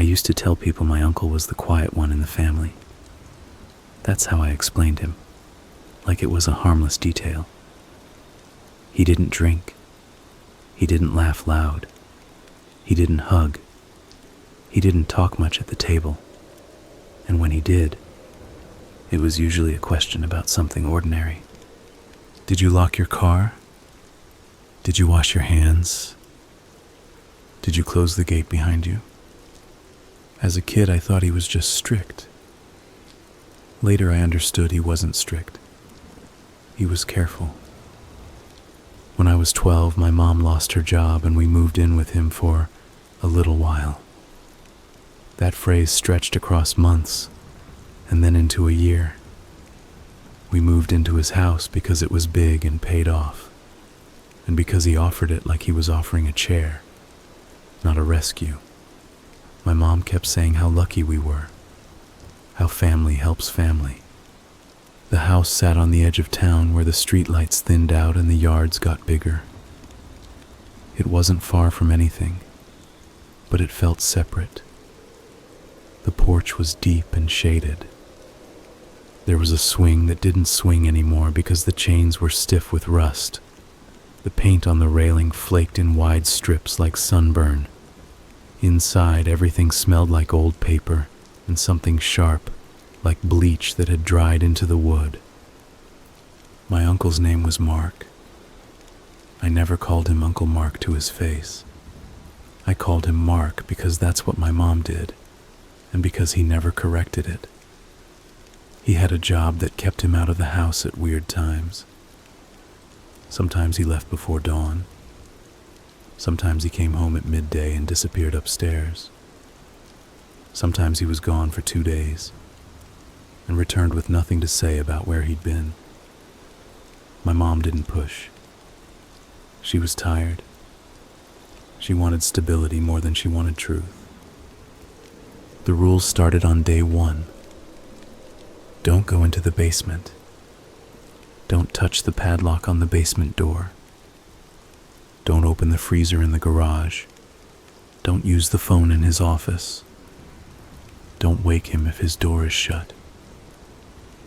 used to tell people my uncle was the quiet one in the family. That's how I explained him, like it was a harmless detail. He didn't drink. He didn't laugh loud. He didn't hug. He didn't talk much at the table. And when he did, it was usually a question about something ordinary. Did you lock your car? Did you wash your hands? Did you close the gate behind you? As a kid, I thought he was just strict. Later, I understood he wasn't strict. He was careful. When I was 12, my mom lost her job and we moved in with him for a little while. That phrase stretched across months and then into a year. We moved into his house because it was big and paid off, and because he offered it like he was offering a chair, not a rescue. My mom kept saying how lucky we were, how family helps family. The house sat on the edge of town where the streetlights thinned out and the yards got bigger. It wasn't far from anything, but it felt separate. The porch was deep and shaded. There was a swing that didn't swing anymore because the chains were stiff with rust. The paint on the railing flaked in wide strips like sunburn. Inside, everything smelled like old paper and something sharp, like bleach that had dried into the wood. My uncle's name was Mark. I never called him Uncle Mark to his face. I called him Mark because that's what my mom did, and because he never corrected it. He had a job that kept him out of the house at weird times. Sometimes he left before dawn. Sometimes he came home at midday and disappeared upstairs. Sometimes he was gone for 2 days and returned with nothing to say about where he'd been. My mom didn't push. She was tired. She wanted stability more than she wanted truth. The rules started on day 1. Don't go into the basement. Don't touch the padlock on the basement door. Don't open the freezer in the garage. Don't use the phone in his office. Don't wake him if his door is shut.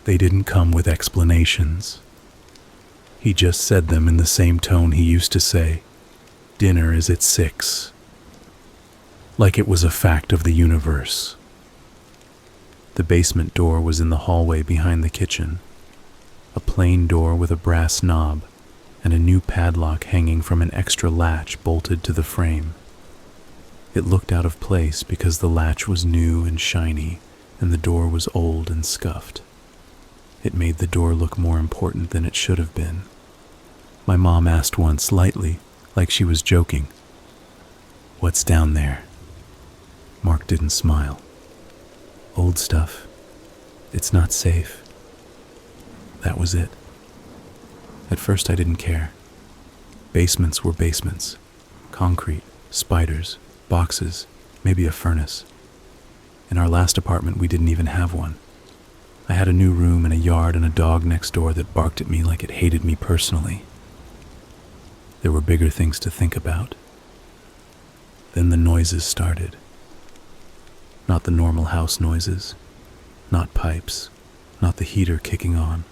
They didn't come with explanations. He just said them in the same tone he used to say, "Dinner is at 6." Like it was a fact of the universe. The basement door was in the hallway behind the kitchen, a plain door with a brass knob and a new padlock hanging from an extra latch bolted to the frame. It looked out of place because the latch was new and shiny and the door was old and scuffed. It made the door look more important than it should have been. My mom asked once lightly, like she was joking, "What's down there?" Mark didn't smile. "Old stuff. It's not safe." That was it. At first I didn't care. Basements were basements. Concrete, spiders, boxes, maybe a furnace. In our last apartment we didn't even have one. I had a new room and a yard and a dog next door that barked at me like it hated me personally. There were bigger things to think about. Then the noises started. Not the normal house noises, not pipes, not the heater kicking on.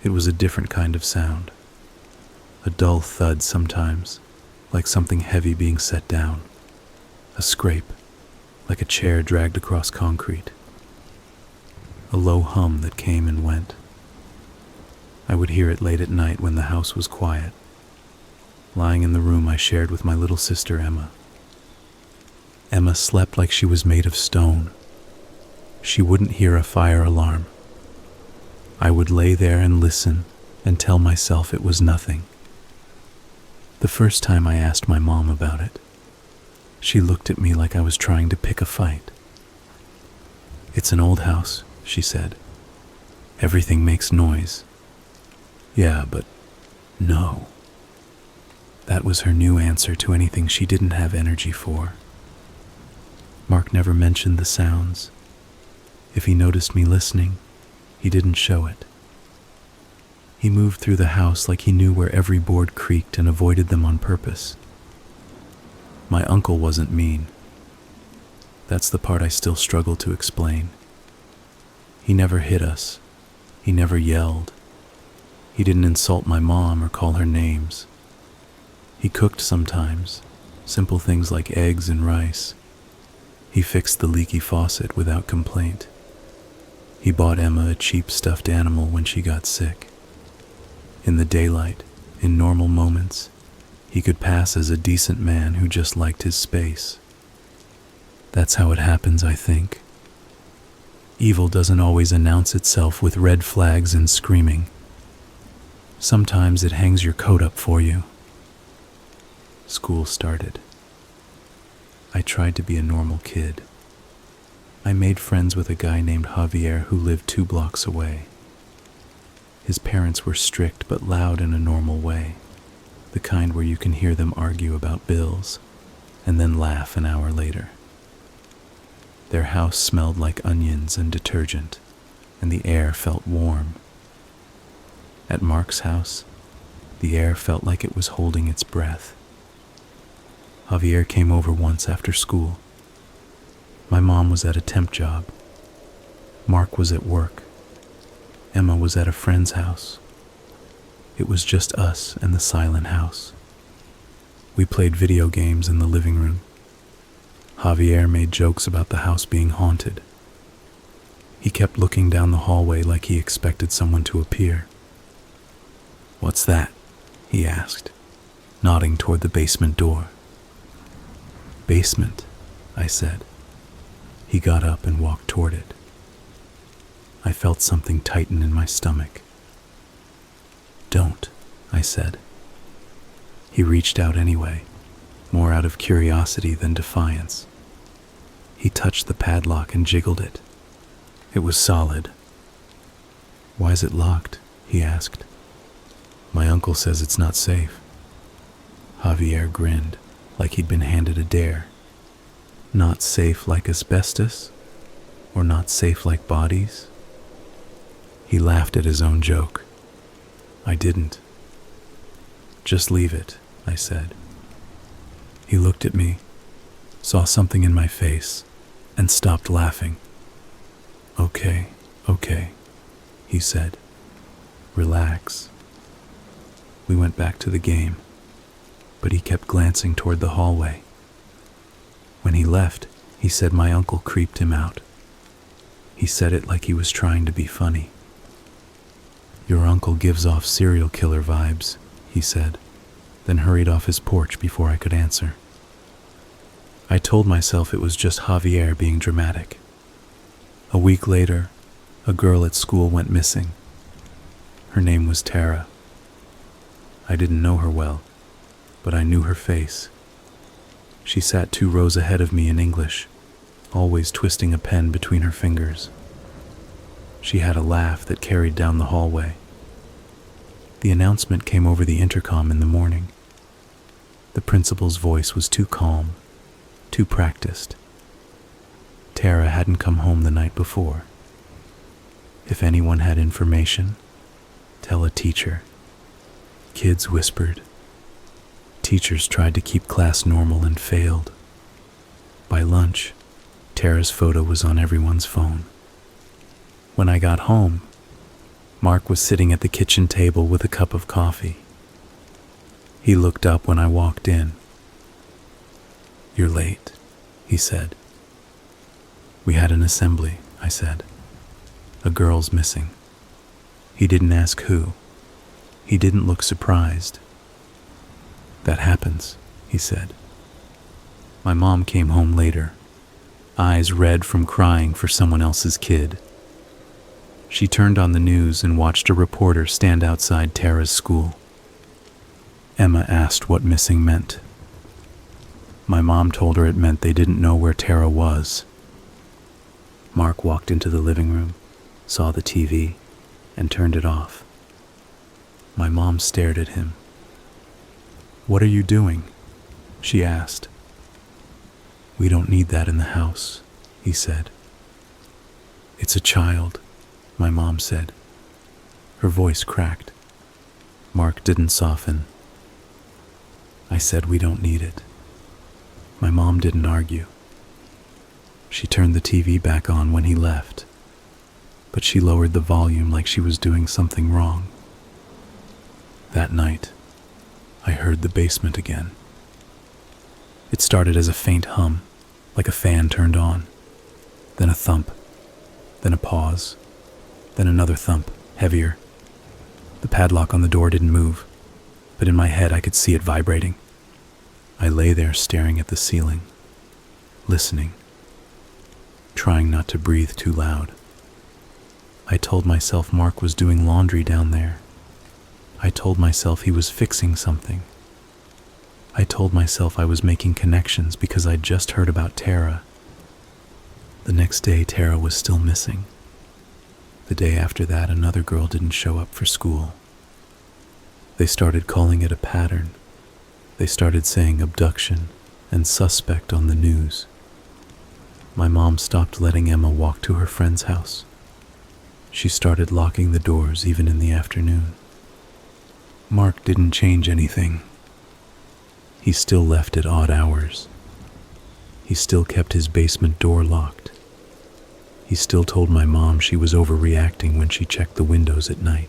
It was a different kind of sound. A dull thud sometimes, like something heavy being set down. A scrape, like a chair dragged across concrete. A low hum that came and went. I would hear it late at night when the house was quiet, lying in the room I shared with my little sister Emma. Emma slept like she was made of stone. She wouldn't hear a fire alarm. I would lay there and listen and tell myself it was nothing. The first time I asked my mom about it, she looked at me like I was trying to pick a fight. "It's an old house," she said. "Everything makes noise." "Yeah, but no." That was her new answer to anything she didn't have energy for. Mark never mentioned the sounds. If he noticed me listening, he didn't show it. He moved through the house like he knew where every board creaked and avoided them on purpose. My uncle wasn't mean. That's the part I still struggle to explain. He never hit us. He never yelled. He didn't insult my mom or call her names. He cooked sometimes, simple things like eggs and rice. He fixed the leaky faucet without complaint. He bought Emma a cheap stuffed animal when she got sick. In the daylight, in normal moments, he could pass as a decent man who just liked his space. That's how it happens, I think. Evil doesn't always announce itself with red flags and screaming. Sometimes it hangs your coat up for you. School started. I tried to be a normal kid. I made friends with a guy named Javier who lived 2 blocks away. His parents were strict but loud in a normal way, the kind where you can hear them argue about bills and then laugh an hour later. Their house smelled like onions and detergent, and the air felt warm. At Mark's house, the air felt like it was holding its breath. Javier came over once after school. My mom was at a temp job. Mark was at work. Emma was at a friend's house. It was just us and the silent house. We played video games in the living room. Javier made jokes about the house being haunted. He kept looking down the hallway like he expected someone to appear. "What's that?" he asked, nodding toward the basement door. "Basement," I said. He got up and walked toward it. I felt something tighten in my stomach. "Don't," I said. He reached out anyway, more out of curiosity than defiance. He touched the padlock and jiggled it. It was solid. "Why is it locked?" he asked. "My uncle says it's not safe." Javier grinned, like he'd been handed a dare. Not safe like asbestos? Or not safe like bodies? He laughed at his own joke. I didn't. "Just leave it," I said. He looked at me, saw something in my face, and stopped laughing. Okay, he said. "Relax." We went back to the game, but he kept glancing toward the hallway. When he left, he said my uncle creeped him out. He said it like he was trying to be funny. "Your uncle gives off serial killer vibes," he said, then hurried off his porch before I could answer. I told myself it was just Javier being dramatic. A week later, a girl at school went missing. Her name was Tara. I didn't know her well, but I knew her face. She sat 2 rows ahead of me in English, always twisting a pen between her fingers. She had a laugh that carried down the hallway. The announcement came over the intercom in the morning. The principal's voice was too calm, too practiced. Tara hadn't come home the night before. If anyone had information, tell a teacher. Kids whispered. Teachers tried to keep class normal and failed. By lunch, Tara's photo was on everyone's phone. When I got home, Mark was sitting at the kitchen table with a cup of coffee. He looked up when I walked in. "You're late," he said. "We had an assembly," I said. "A girl's missing." He didn't ask who. He didn't look surprised. "That happens," he said. My mom came home later, eyes red from crying for someone else's kid. She turned on the news and watched a reporter stand outside Tara's school. Emma asked what missing meant. My mom told her it meant they didn't know where Tara was. Mark walked into the living room, saw the TV, and turned it off. My mom stared at him. "What are you doing?" she asked. "We don't need that in the house," he said. "It's a child," my mom said. Her voice cracked. Mark didn't soften. I said we don't need it. My mom didn't argue. She turned the TV back on when he left, but she lowered the volume like she was doing something wrong. That night, I heard the basement again. It started as a faint hum, like a fan turned on, then a thump, then a pause, then another thump, heavier. The padlock on the door didn't move, but in my head I could see it vibrating. I lay there staring at the ceiling, listening, trying not to breathe too loud. I told myself Mark was doing laundry down there. I told myself he was fixing something. I told myself I was making connections because I'd just heard about Tara. The next day, Tara was still missing. The day after that, another girl didn't show up for school. They started calling it a pattern. They started saying abduction and suspect on the news. My mom stopped letting Emma walk to her friend's house. She started locking the doors even in the afternoon. Mark didn't change anything. He still left at odd hours. He still kept his basement door locked. He still told my mom she was overreacting when she checked the windows at night.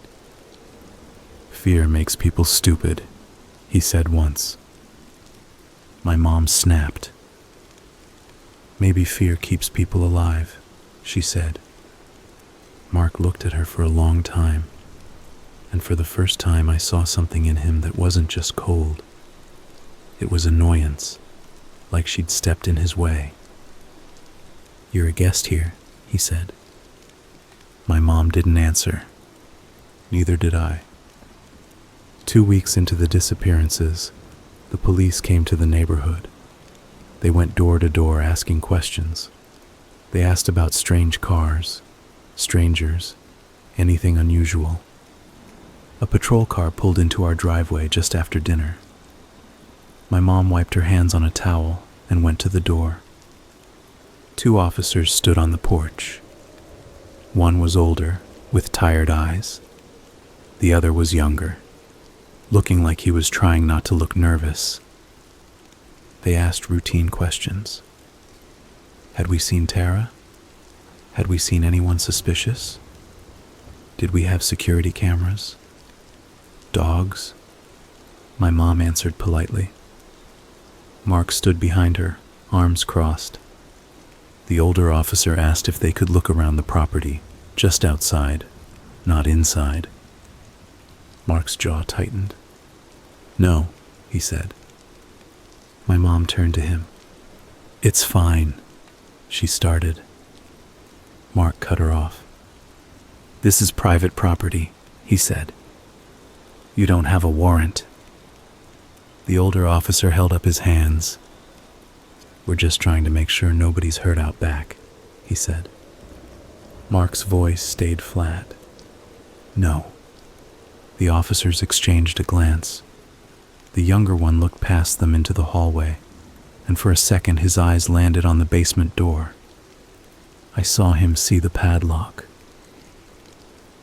"Fear makes people stupid," he said once. My mom snapped. "Maybe fear keeps people alive," she said. Mark looked at her for a long time, and for the first time I saw something in him that wasn't just cold. It was annoyance, like she'd stepped in his way. "You're a guest here," he said. My mom didn't answer. Neither did I. 2 weeks into the disappearances, the police came to the neighborhood. They went door to door asking questions. They asked about strange cars, strangers, anything unusual. A patrol car pulled into our driveway just after dinner. My mom wiped her hands on a towel and went to the door. 2 officers stood on the porch. One was older, with tired eyes. The other was younger, looking like he was trying not to look nervous. They asked routine questions. Had we seen Tara? Had we seen anyone suspicious? Did we have security cameras? Dogs? My mom answered politely. Mark stood behind her, arms crossed. The older officer asked if they could look around the property, just outside, not inside. Mark's jaw tightened. "No," he said. My mom turned to him. "It's fine," she started. Mark cut her off. "This is private property," he said. "You don't have a warrant." The older officer held up his hands. "We're just trying to make sure nobody's hurt out back," he said. Mark's voice stayed flat. "No." The officers exchanged a glance. The younger one looked past them into the hallway, and for a second his eyes landed on the basement door. I saw him see the padlock.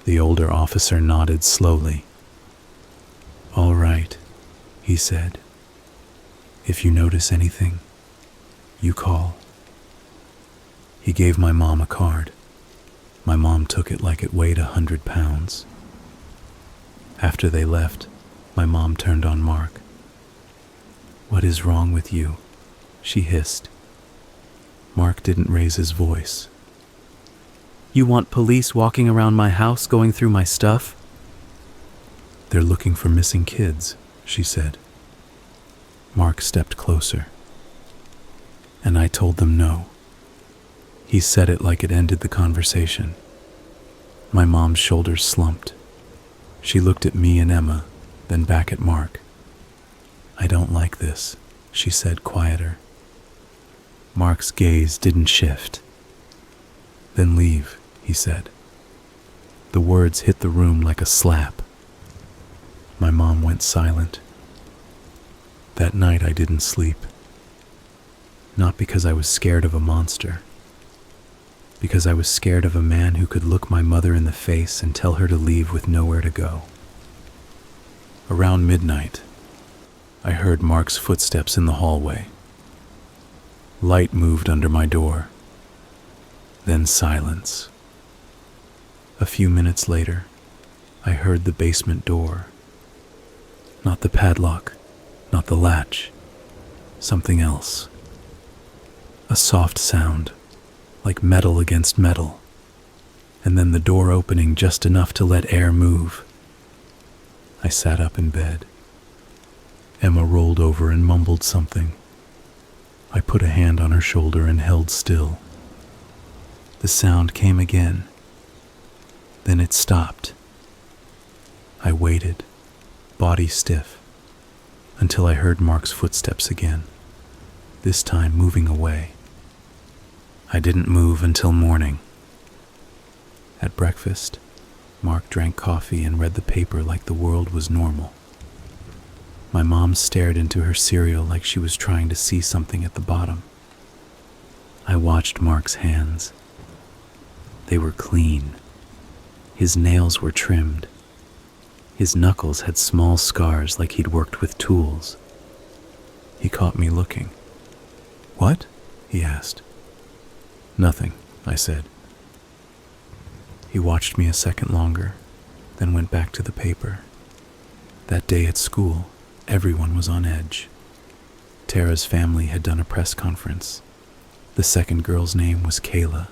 The older officer nodded slowly. "All right," he said. "If you notice anything, you call." He gave my mom a card. My mom took it like it weighed 100 pounds. After they left, my mom turned on Mark. "What is wrong with you?" she hissed. Mark didn't raise his voice. "You want police walking around my house going through my stuff?" "They're looking for missing kids," she said. Mark stepped closer. "And I told them no." He said it like it ended the conversation. My mom's shoulders slumped. She looked at me and Emma, then back at Mark. "I don't like this," she said, quieter. Mark's gaze didn't shift. "Then leave," he said. The words hit the room like a slap. My mom went silent. That night I didn't sleep. Not because I was scared of a monster. Because I was scared of a man who could look my mother in the face and tell her to leave with nowhere to go. Around midnight, I heard Mark's footsteps in the hallway. Light moved under my door, Then silence. A few minutes later, I heard the basement door. Not the padlock, not the latch. Something else. A soft sound, like metal against metal, and then the door opening just enough to let air move. I sat up in bed. Emma rolled over and mumbled something. I put a hand on her shoulder and held still. The sound came again. Then it stopped. I waited, body stiff, until I heard Mark's footsteps again, this time moving away. I didn't move until morning. At breakfast, Mark drank coffee and read the paper like the world was normal. My mom stared into her cereal like she was trying to see something at the bottom. I watched Mark's hands. They were clean. His nails were trimmed. His knuckles had small scars like he'd worked with tools. He caught me looking. "What?" he asked. "Nothing," I said. He watched me a second longer, then went back to the paper. That day at school, everyone was on edge. Tara's family had done a press conference. The second girl's name was Kayla.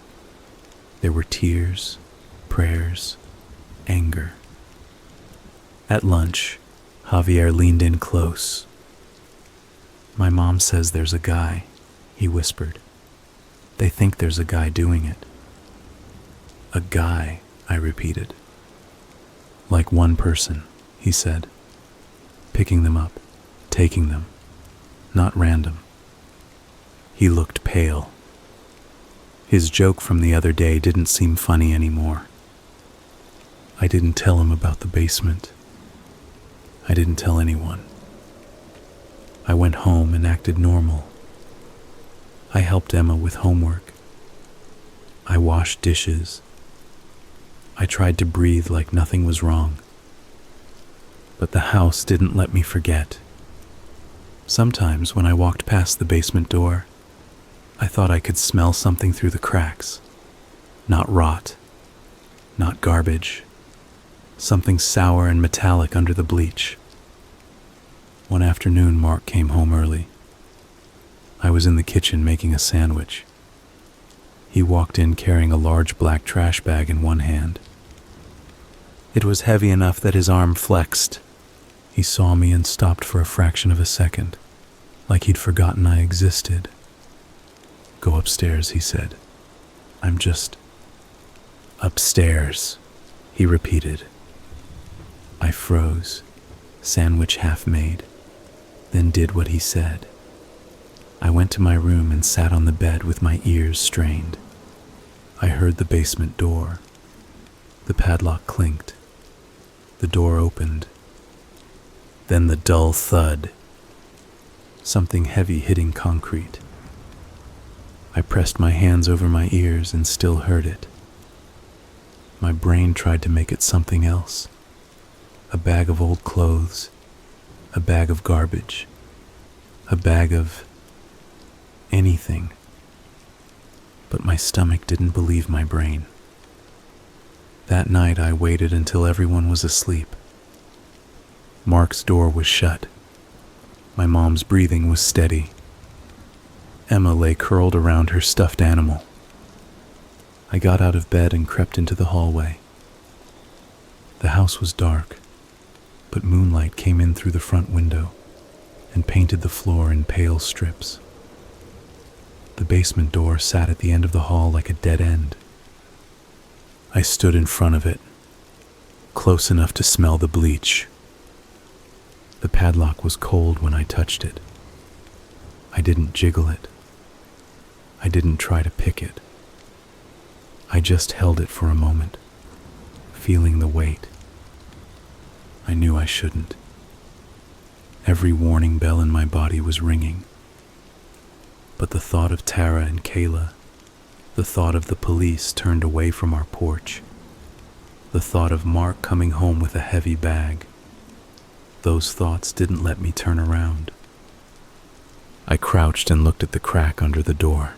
There were tears, prayers, anger. At lunch, Javier leaned in close. "My mom says there's a guy," he whispered. "They think there's a guy doing it." "A guy," I repeated. "Like one person," he said. "Picking them up, taking them, not random." He looked pale. His joke from the other day didn't seem funny anymore. I didn't tell him about the basement. I didn't tell anyone. I went home and acted normal. I helped Emma with homework. I washed dishes. I tried to breathe like nothing was wrong. But the house didn't let me forget. Sometimes when I walked past the basement door, I thought I could smell something through the cracks. Not rot, not garbage. Something sour and metallic under the bleach. One afternoon, Mark came home early. I was in the kitchen making a sandwich. He walked in carrying a large black trash bag in one hand. It was heavy enough that his arm flexed. He saw me and stopped for a fraction of a second, like he'd forgotten I existed. "Go upstairs," he said. "I'm just..." "Upstairs," he repeated. I froze, sandwich half made, then did what he said. I went to my room and sat on the bed with my ears strained. I heard the basement door. The padlock clinked. The door opened. Then the dull thud. Something heavy hitting concrete. I pressed my hands over my ears and still heard it. My brain tried to make it something else. A bag of old clothes. A bag of garbage. A bag of anything. But my stomach didn't believe my brain. That night I waited until everyone was asleep. Mark's door was shut. My mom's breathing was steady. Emma lay curled around her stuffed animal. I got out of bed and crept into the hallway. The house was dark, but moonlight came in through the front window and painted the floor in pale strips. The basement door sat at the end of the hall like a dead end. I stood in front of it, close enough to smell the bleach. The padlock was cold when I touched it. I didn't jiggle it. I didn't try to pick it. I just held it for a moment, feeling the weight. I knew I shouldn't. Every warning bell in my body was ringing. But the thought of Tara and Kayla, the thought of the police turned away from our porch, the thought of Mark coming home with a heavy bag, those thoughts didn't let me turn around. I crouched and looked at the crack under the door.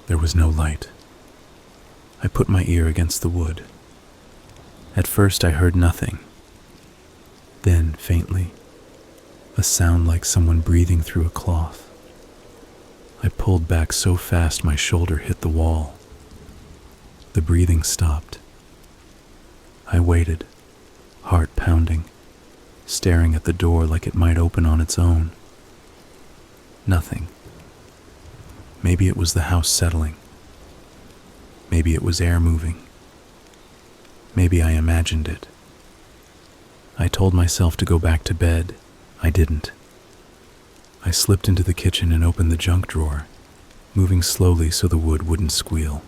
There was no light. I put my ear against the wood. At first I heard nothing. Then, faintly, a sound like someone breathing through a cloth. I pulled back so fast my shoulder hit the wall. The breathing stopped. I waited, heart pounding, staring at the door like it might open on its own. Nothing. Maybe it was the house settling. Maybe it was air moving. Maybe I imagined it. I told myself to go back to bed. I didn't. I slipped into the kitchen and opened the junk drawer, moving slowly so the wood wouldn't squeal.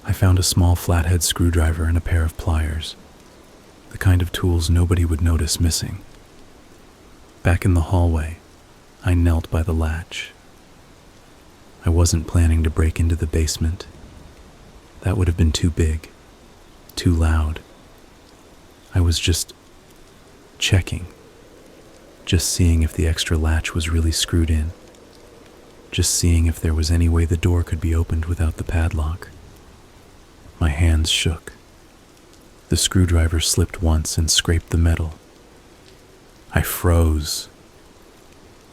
I found a small flathead screwdriver and a pair of pliers, the kind of tools nobody would notice missing. Back in the hallway, I knelt by the latch. I wasn't planning to break into the basement. That would have been too big, too loud. I was just checking, just seeing if the extra latch was really screwed in, just seeing if there was any way the door could be opened without the padlock. My hands shook. The screwdriver slipped once and scraped the metal. I froze.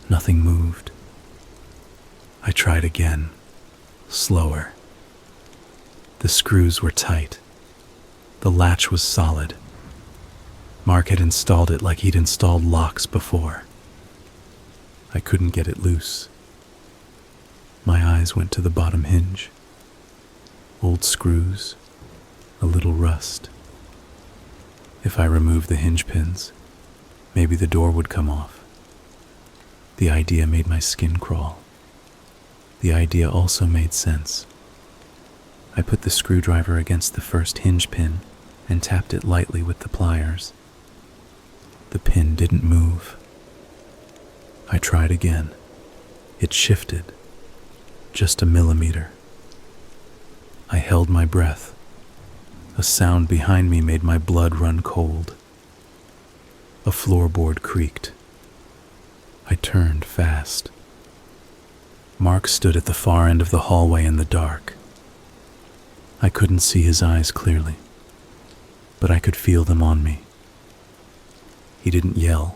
Nothing moved. I tried again, slower. The screws were tight. The latch was solid. Mark had installed it like he'd installed locks before. I couldn't get it loose. My eyes went to the bottom hinge. Old screws, a little rust. If I removed the hinge pins, maybe the door would come off. The idea made my skin crawl. The idea also made sense. I put the screwdriver against the first hinge pin and tapped it lightly with the pliers. The pin didn't move. I tried again. It shifted, just a millimeter. I held my breath. A sound behind me made my blood run cold. A floorboard creaked. I turned fast. Mark stood at the far end of the hallway in the dark. I couldn't see his eyes clearly, but I could feel them on me. He didn't yell.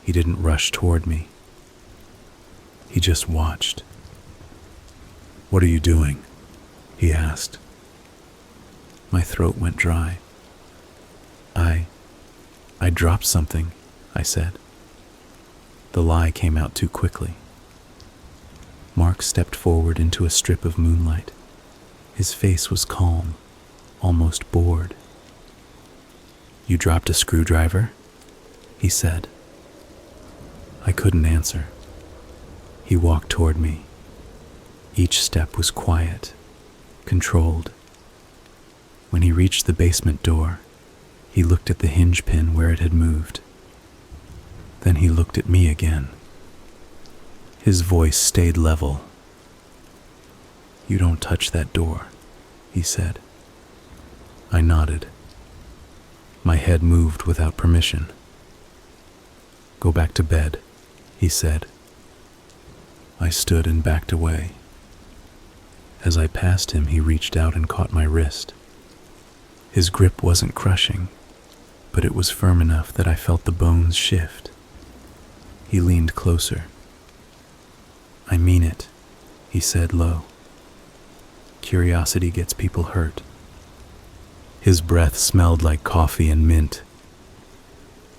He didn't rush toward me. He just watched. "What are you doing?" he asked. My throat went dry. I dropped something, I said. The lie came out too quickly. Mark stepped forward into a strip of moonlight. His face was calm, almost bored. "You dropped a screwdriver?" he said. I couldn't answer. He walked toward me. Each step was quiet, controlled. When he reached the basement door, he looked at the hinge pin where it had moved. Then he looked at me again. His voice stayed level. "You don't touch that door," he said. I nodded. My head moved without permission. "Go back to bed," he said. I stood and backed away. As I passed him, he reached out and caught my wrist. His grip wasn't crushing, but it was firm enough that I felt the bones shift. He leaned closer. "I mean it," he said low. "Curiosity gets people hurt." His breath smelled like coffee and mint.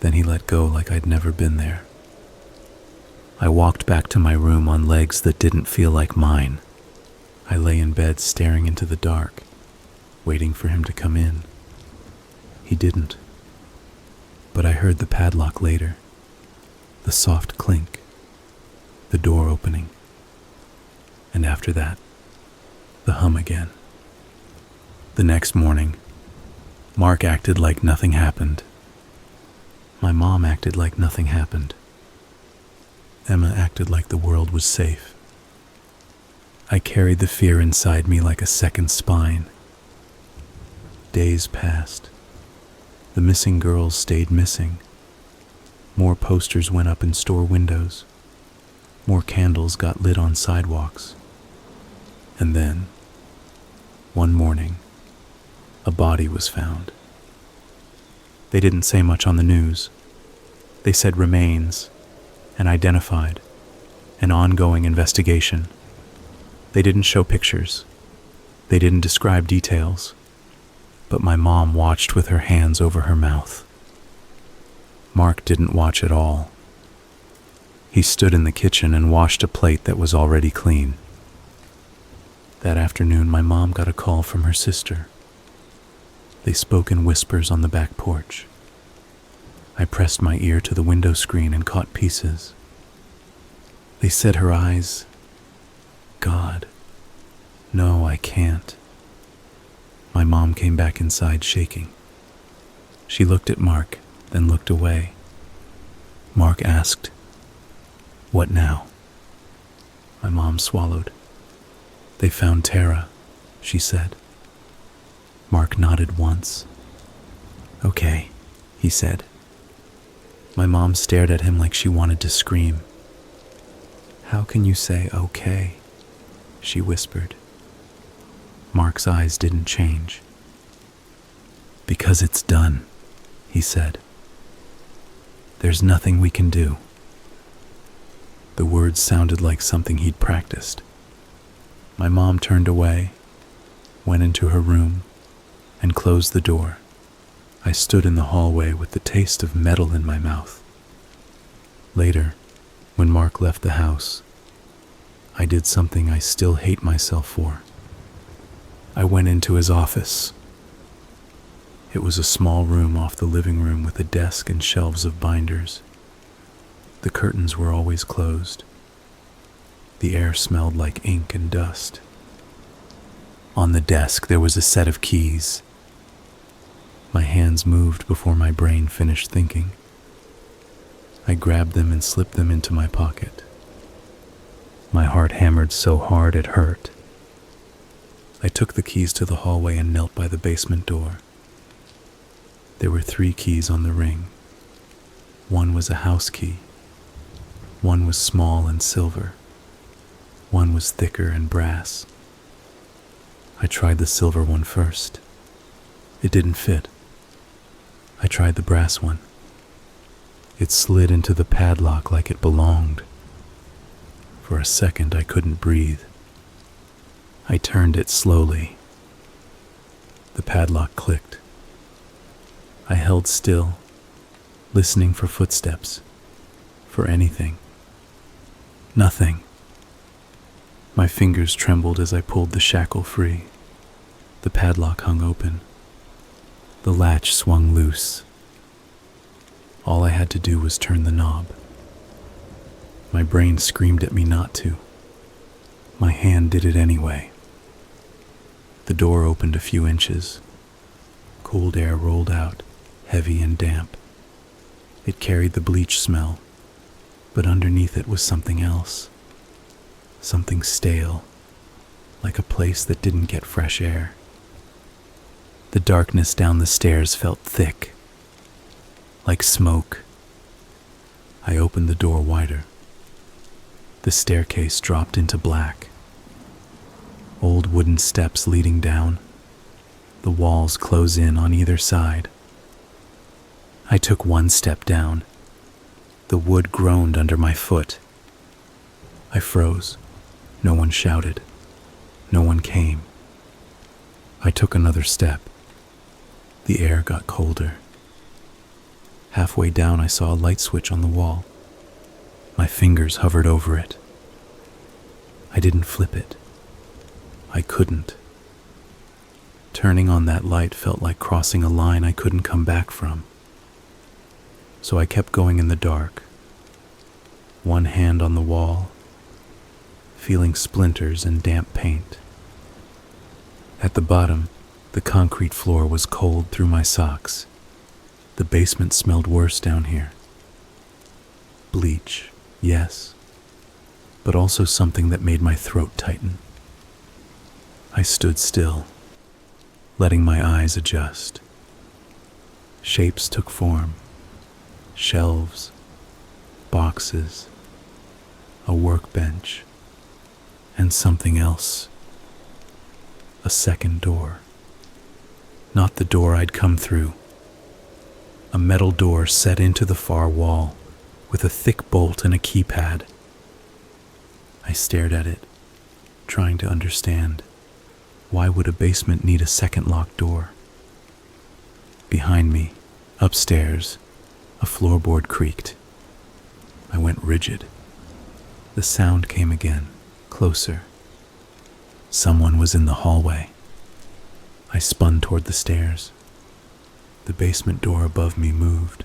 Then he let go like I'd never been there. I walked back to my room on legs that didn't feel like mine. I lay in bed staring into the dark, waiting for him to come in. He didn't. But I heard the padlock later, the soft clink, the door opening. And after that, the hum again. The next morning, Mark acted like nothing happened. My mom acted like nothing happened. Emma acted like the world was safe. I carried the fear inside me like a second spine. Days passed. The missing girls stayed missing. More posters went up in store windows. More candles got lit on sidewalks. And then, One morning, a body was found. They didn't say much on the news. They said remains, and identified, an ongoing investigation. They didn't show pictures. They didn't describe details. But my mom watched with her hands over her mouth. Mark didn't watch at all. He stood in the kitchen and washed a plate that was already clean. That afternoon, my mom got a call from her sister. They spoke in whispers on the back porch. I pressed my ear to the window screen and caught pieces. They said her eyes, "God, no, I can't." My mom came back inside shaking. She looked at Mark, then looked away. Mark asked, "What now?" My mom swallowed. "They found Tara," she said. Mark nodded once. "Okay," he said. My mom stared at him like she wanted to scream. "How can you say okay?" she whispered. Mark's eyes didn't change. "Because it's done," he said. "There's nothing we can do." The words sounded like something he'd practiced. My mom turned away, went into her room, and closed the door. I stood in the hallway with the taste of metal in my mouth. Later, when Mark left the house, I did something I still hate myself for. I went into his office. It was a small room off the living room with a desk and shelves of binders. The curtains were always closed. The air smelled like ink and dust. On the desk there was a set of keys. My hands moved before my brain finished thinking. I grabbed them and slipped them into my pocket. My heart hammered so hard it hurt. I took the keys to the hallway and knelt by the basement door. There were 3 keys on the ring. One was a house key. One was small and silver. One was thicker and brass. I tried the silver one first. It didn't fit. I tried the brass one. It slid into the padlock like it belonged. For a second, I couldn't breathe. I turned it slowly. The padlock clicked. I held still, listening for footsteps, for anything. Nothing. My fingers trembled as I pulled the shackle free. The padlock hung open. The latch swung loose. All I had to do was turn the knob. My brain screamed at me not to. My hand did it anyway. The door opened a few inches. Cold air rolled out, heavy and damp. It carried the bleach smell, but underneath it was something else. Something stale, like a place that didn't get fresh air. The darkness down the stairs felt thick, like smoke. I opened the door wider. The staircase dropped into black. Old wooden steps leading down. The walls close in on either side. I took one step down. The wood groaned under my foot. I froze. No one shouted. No one came. I took another step. The air got colder. Halfway down, I saw a light switch on the wall. My fingers hovered over it. I didn't flip it. I couldn't. Turning on that light felt like crossing a line I couldn't come back from. So I kept going in the dark, one hand on the wall, feeling splinters and damp paint. At the bottom, the concrete floor was cold through my socks. The basement smelled worse down here. Bleach, yes, but also something that made my throat tighten. I stood still, letting my eyes adjust. Shapes took form. Shelves, boxes, a workbench, and something else. A second door. Not the door I'd come through. A metal door set into the far wall, with a thick bolt and a keypad. I stared at it, trying to understand. Why would a basement need a second locked door? Behind me, upstairs, a floorboard creaked. I went rigid. The sound came again, closer. Someone was in the hallway. I spun toward the stairs. The basement door above me moved.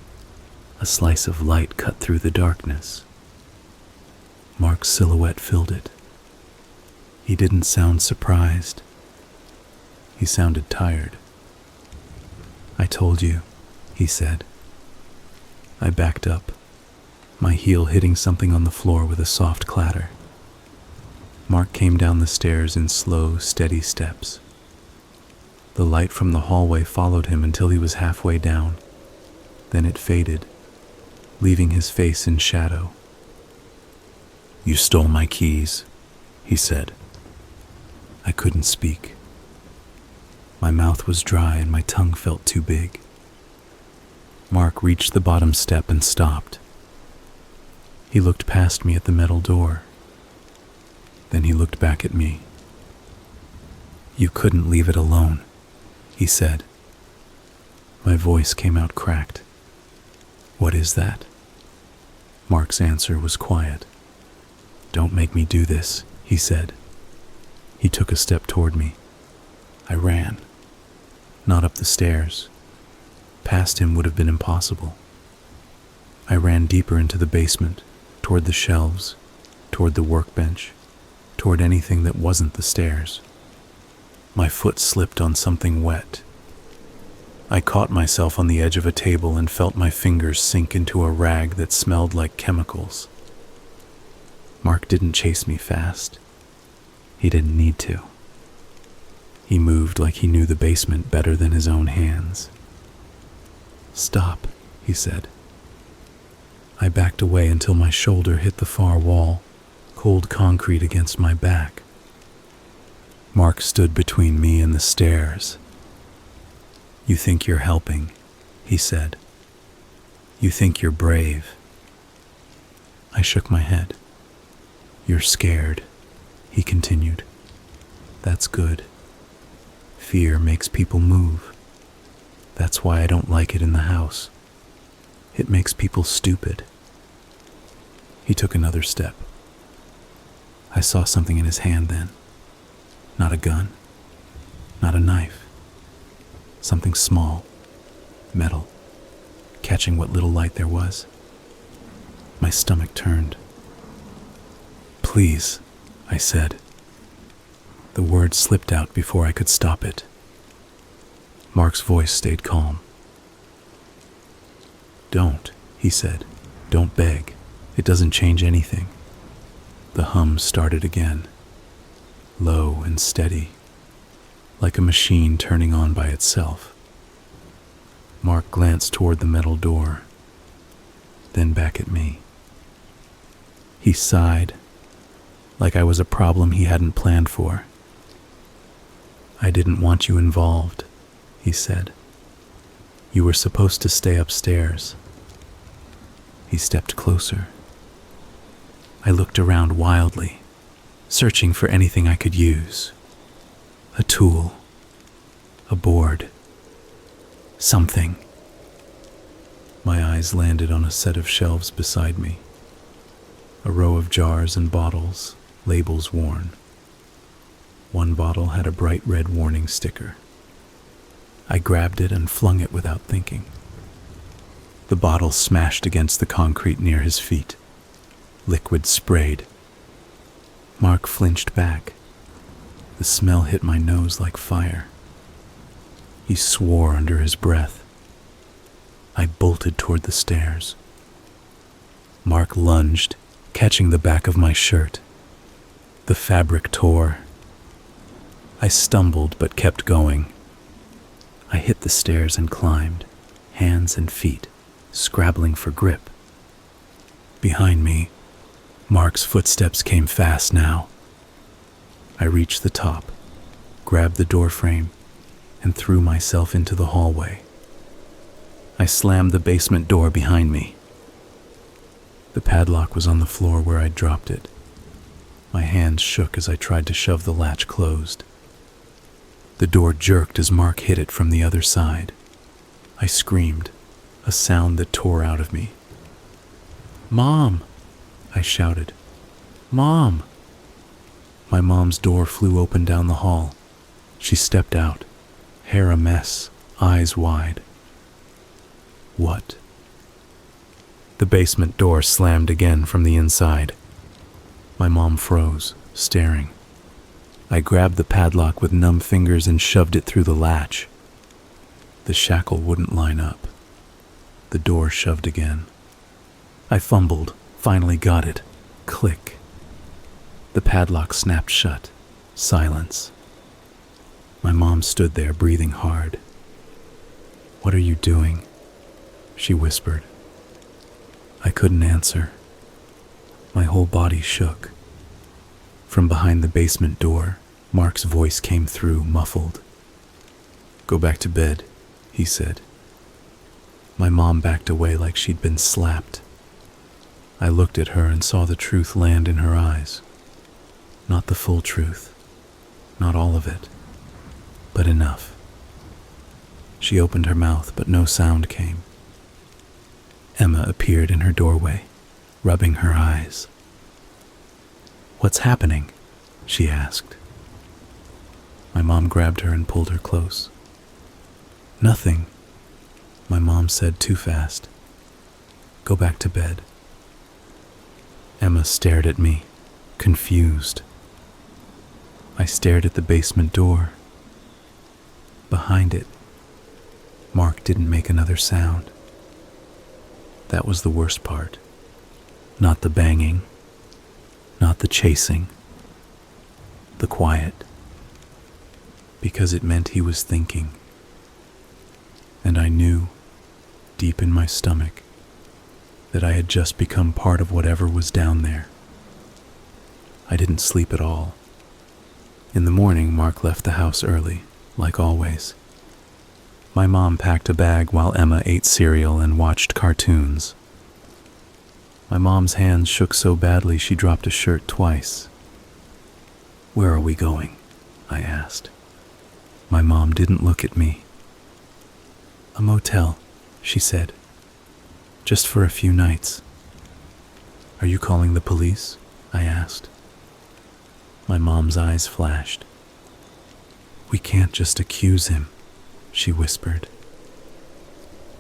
A slice of light cut through the darkness. Mark's silhouette filled it. He didn't sound surprised. He sounded tired. "I told you," he said. I backed up, my heel hitting something on the floor with a soft clatter. Mark came down the stairs in slow, steady steps. The light from the hallway followed him until he was halfway down. Then it faded, leaving his face in shadow. "You stole my keys," he said. I couldn't speak. My mouth was dry and my tongue felt too big. Mark reached the bottom step and stopped. He looked past me at the metal door. Then he looked back at me. "You couldn't leave it alone," he said. My voice came out cracked. "What is that?" Mark's answer was quiet. "Don't make me do this," he said. He took a step toward me. I ran. Not up the stairs. Past him would have been impossible. I ran deeper into the basement, toward the shelves, toward the workbench, toward anything that wasn't the stairs. My foot slipped on something wet. I caught myself on the edge of a table and felt my fingers sink into a rag that smelled like chemicals. Mark didn't chase me fast. He didn't need to. He moved like he knew the basement better than his own hands. "Stop," he said. I backed away until my shoulder hit the far wall, cold concrete against my back. Mark stood between me and the stairs. "You think you're helping," he said. "You think you're brave." I shook my head. "You're scared," he continued. "That's good. Fear makes people move. That's why I don't like it in the house. It makes people stupid." He took another step. I saw something in his hand then. Not a gun. Not a knife. Something small. Metal. Catching what little light there was. My stomach turned. "Please," I said. The word slipped out before I could stop it. Mark's voice stayed calm. "Don't," he said. "Don't beg. It doesn't change anything." The hum started again, low and steady, like a machine turning on by itself. Mark glanced toward the metal door, then back at me. He sighed, like I was a problem he hadn't planned for. "I didn't want you involved," he said. "You were supposed to stay upstairs." He stepped closer. I looked around wildly, searching for anything I could use. A tool, a board, something. My eyes landed on a set of shelves beside me. A row of jars and bottles, labels worn. One bottle had a bright red warning sticker. I grabbed it and flung it without thinking. The bottle smashed against the concrete near his feet. Liquid sprayed. Mark flinched back. The smell hit my nose like fire. He swore under his breath. I bolted toward the stairs. Mark lunged, catching the back of my shirt. The fabric tore. I stumbled but kept going. I hit the stairs and climbed, hands and feet, scrabbling for grip. Behind me, Mark's footsteps came fast now. I reached the top, grabbed the door frame, and threw myself into the hallway. I slammed the basement door behind me. The padlock was on the floor where I'd dropped it. My hands shook as I tried to shove the latch closed. The door jerked as Mark hit it from the other side. I screamed, a sound that tore out of me. "Mom!" I shouted. "Mom!" My mom's door flew open down the hall. She stepped out, hair a mess, eyes wide. What? The basement door slammed again from the inside. My mom froze, staring. I grabbed the padlock with numb fingers and shoved it through the latch. The shackle wouldn't line up. The door shoved again. I fumbled, finally got it. Click. The padlock snapped shut. Silence. My mom stood there, breathing hard. "What are you doing?" she whispered. I couldn't answer. My whole body shook. From behind the basement door, Mark's voice came through, muffled. "Go back to bed," he said. My mom backed away like she'd been slapped. I looked at her and saw the truth land in her eyes. Not the full truth, not all of it, but enough. She opened her mouth, but no sound came. Emma appeared in her doorway, rubbing her eyes. "What's happening?" she asked. My mom grabbed her and pulled her close. "Nothing," my mom said too fast. "Go back to bed." Emma stared at me, confused. I stared at the basement door. Behind it, Mark didn't make another sound. That was the worst part. Not the banging, not the chasing, the quiet. Because it meant he was thinking. And I knew, deep in my stomach, that I had just become part of whatever was down there. I didn't sleep at all. In the morning, Mark left the house early, like always. My mom packed a bag while Emma ate cereal and watched cartoons. My mom's hands shook so badly she dropped a shirt twice. "Where are we going?" I asked. My mom didn't look at me. "A motel," she said. "Just for a few nights." "Are you calling the police?" I asked. My mom's eyes flashed. "We can't just accuse him," she whispered.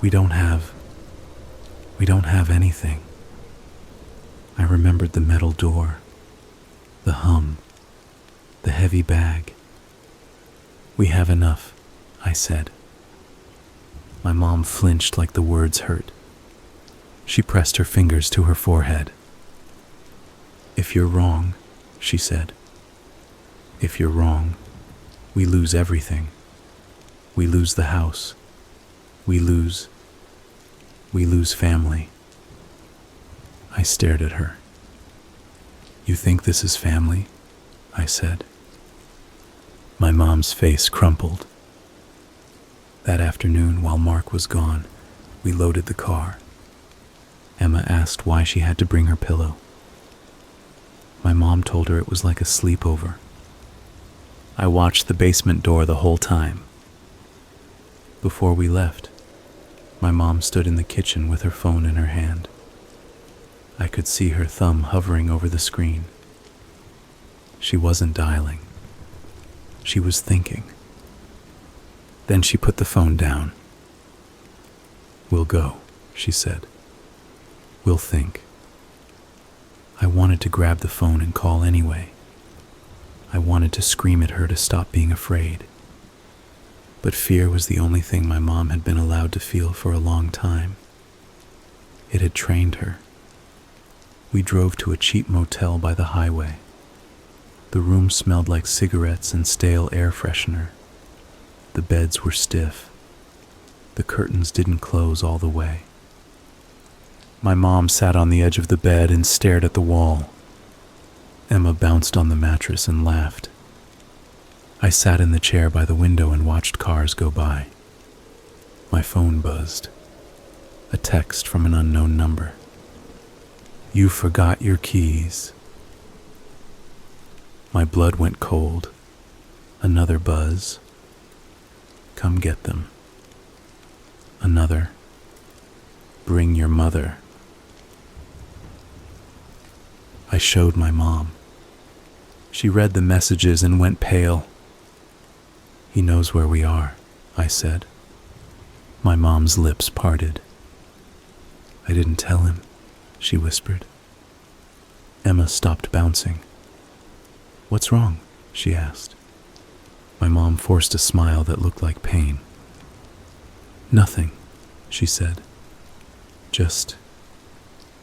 We don't have anything." I remembered the metal door, the hum, the heavy bag. "We have enough," I said. My mom flinched like the words hurt. She pressed her fingers to her forehead. "If you're wrong," she said. "If you're wrong, we lose everything. We lose the house. We lose family." I stared at her. "You think this is family?" I said. My mom's face crumpled. That afternoon, while Mark was gone, we loaded the car. Emma asked why she had to bring her pillow. My mom told her it was like a sleepover. I watched the basement door the whole time. Before we left, my mom stood in the kitchen with her phone in her hand. I could see her thumb hovering over the screen. She wasn't dialing. She was thinking. Then she put the phone down. "We'll go," she said. "We'll think." I wanted to grab the phone and call anyway. I wanted to scream at her to stop being afraid. But fear was the only thing my mom had been allowed to feel for a long time. It had trained her. We drove to a cheap motel by the highway. The room smelled like cigarettes and stale air freshener. The beds were stiff. The curtains didn't close all the way. My mom sat on the edge of the bed and stared at the wall. Emma bounced on the mattress and laughed. I sat in the chair by the window and watched cars go by. My phone buzzed. A text from an unknown number. "You forgot your keys." My blood went cold. Another buzz. "Come get them." Another. "Bring your mother." I showed my mom. She read the messages and went pale. "He knows where we are," I said. My mom's lips parted. "I didn't tell him," she whispered. Emma stopped bouncing. "What's wrong?" she asked. My mom forced a smile that looked like pain. "Nothing," she said. "Just,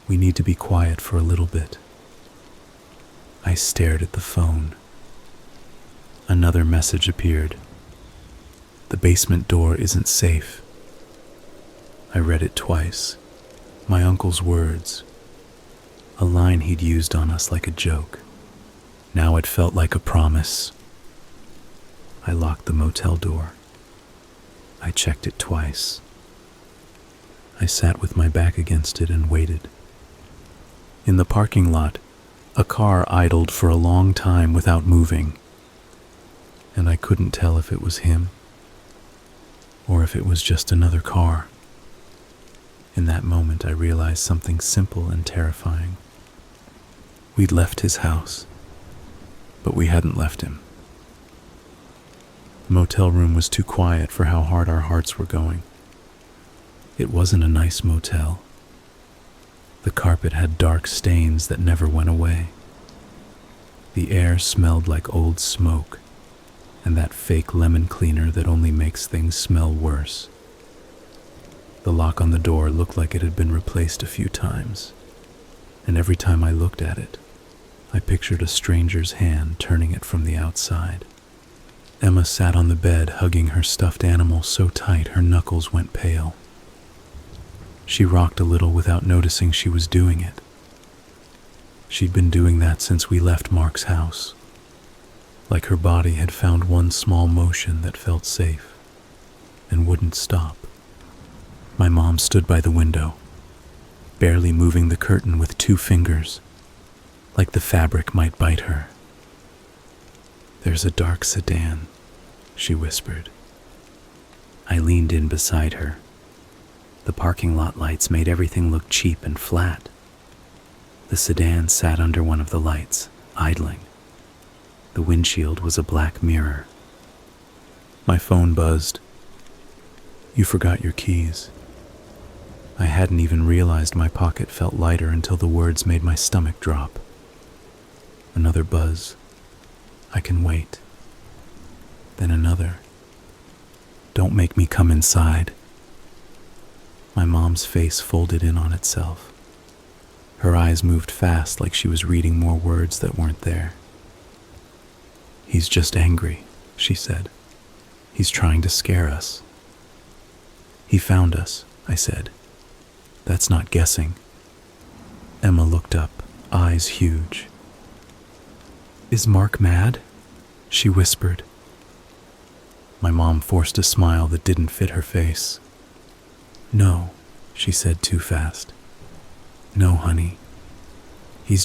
we need to be quiet for a little bit." I stared at the phone. Another message appeared. "The basement door isn't safe." I read it twice. My uncle's words. A line he'd used on us like a joke. Now it felt like a promise. I locked the motel door. I checked it twice. I sat with my back against it and waited. In the parking lot, a car idled for a long time without moving, and I couldn't tell if it was him or if it was just another car. In that moment, I realized something simple and terrifying. We'd left his house, but we hadn't left him. The motel room was too quiet for how hard our hearts were going. It wasn't a nice motel. The carpet had dark stains that never went away. The air smelled like old smoke and that fake lemon cleaner that only makes things smell worse. The lock on the door looked like it had been replaced a few times, and every time I looked at it, I pictured a stranger's hand turning it from the outside. Emma sat on the bed hugging her stuffed animal so tight her knuckles went pale. She rocked a little without noticing she was doing it. She'd been doing that since we left Mark's house, like her body had found one small motion that felt safe and wouldn't stop. My mom stood by the window, barely moving the curtain with 2 fingers, like the fabric might bite her. "There's a dark sedan," she whispered. I leaned in beside her. The parking lot lights made everything look cheap and flat. The sedan sat under one of the lights, idling. The windshield was a black mirror. My phone buzzed. "You forgot your keys." I hadn't even realized my pocket felt lighter until the words made my stomach drop. Another buzz. "I can wait." Then another. "Don't make me come inside." My mom's face folded in on itself. Her eyes moved fast like she was reading more words that weren't there. "He's just angry," she said. "He's trying to scare us." "He found us," I said. "That's not guessing." Emma looked up, eyes huge. "Is Mark mad?" she whispered. My mom forced a smile that didn't fit her face. "No," she said too fast. "No, honey. He's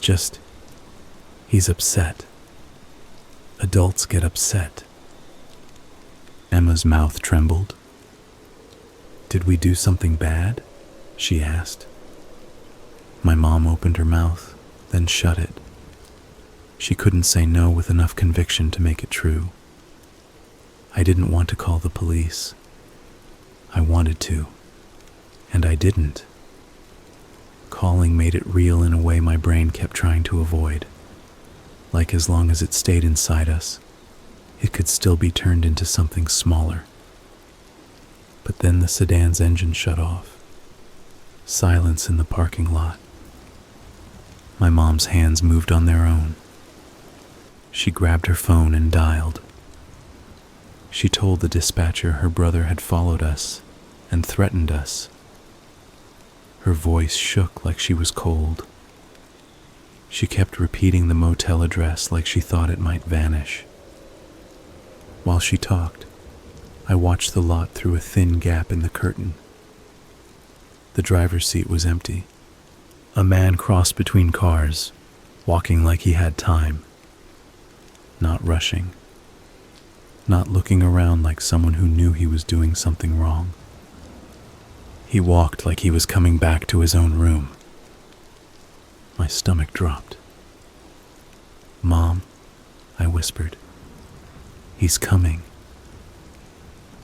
upset. Adults get upset." Emma's mouth trembled. "Did we do something bad?" she asked. My mom opened her mouth, then shut it. She couldn't say no with enough conviction to make it true. I didn't want to call the police. I wanted to, and I didn't. Calling made it real in a way my brain kept trying to avoid. Like as long as it stayed inside us, it could still be turned into something smaller. But then the sedan's engine shut off. Silence in the parking lot. My mom's hands moved on their own. She grabbed her phone and dialed. She told the dispatcher her brother had followed us and threatened us. Her voice shook like she was cold. She kept repeating the motel address like she thought it might vanish. While she talked, I watched the lot through a thin gap in the curtain. The driver's seat was empty. A man crossed between cars, walking like he had time. Not rushing. Not looking around like someone who knew he was doing something wrong. He walked like he was coming back to his own room. My stomach dropped. "Mom," I whispered. "He's coming."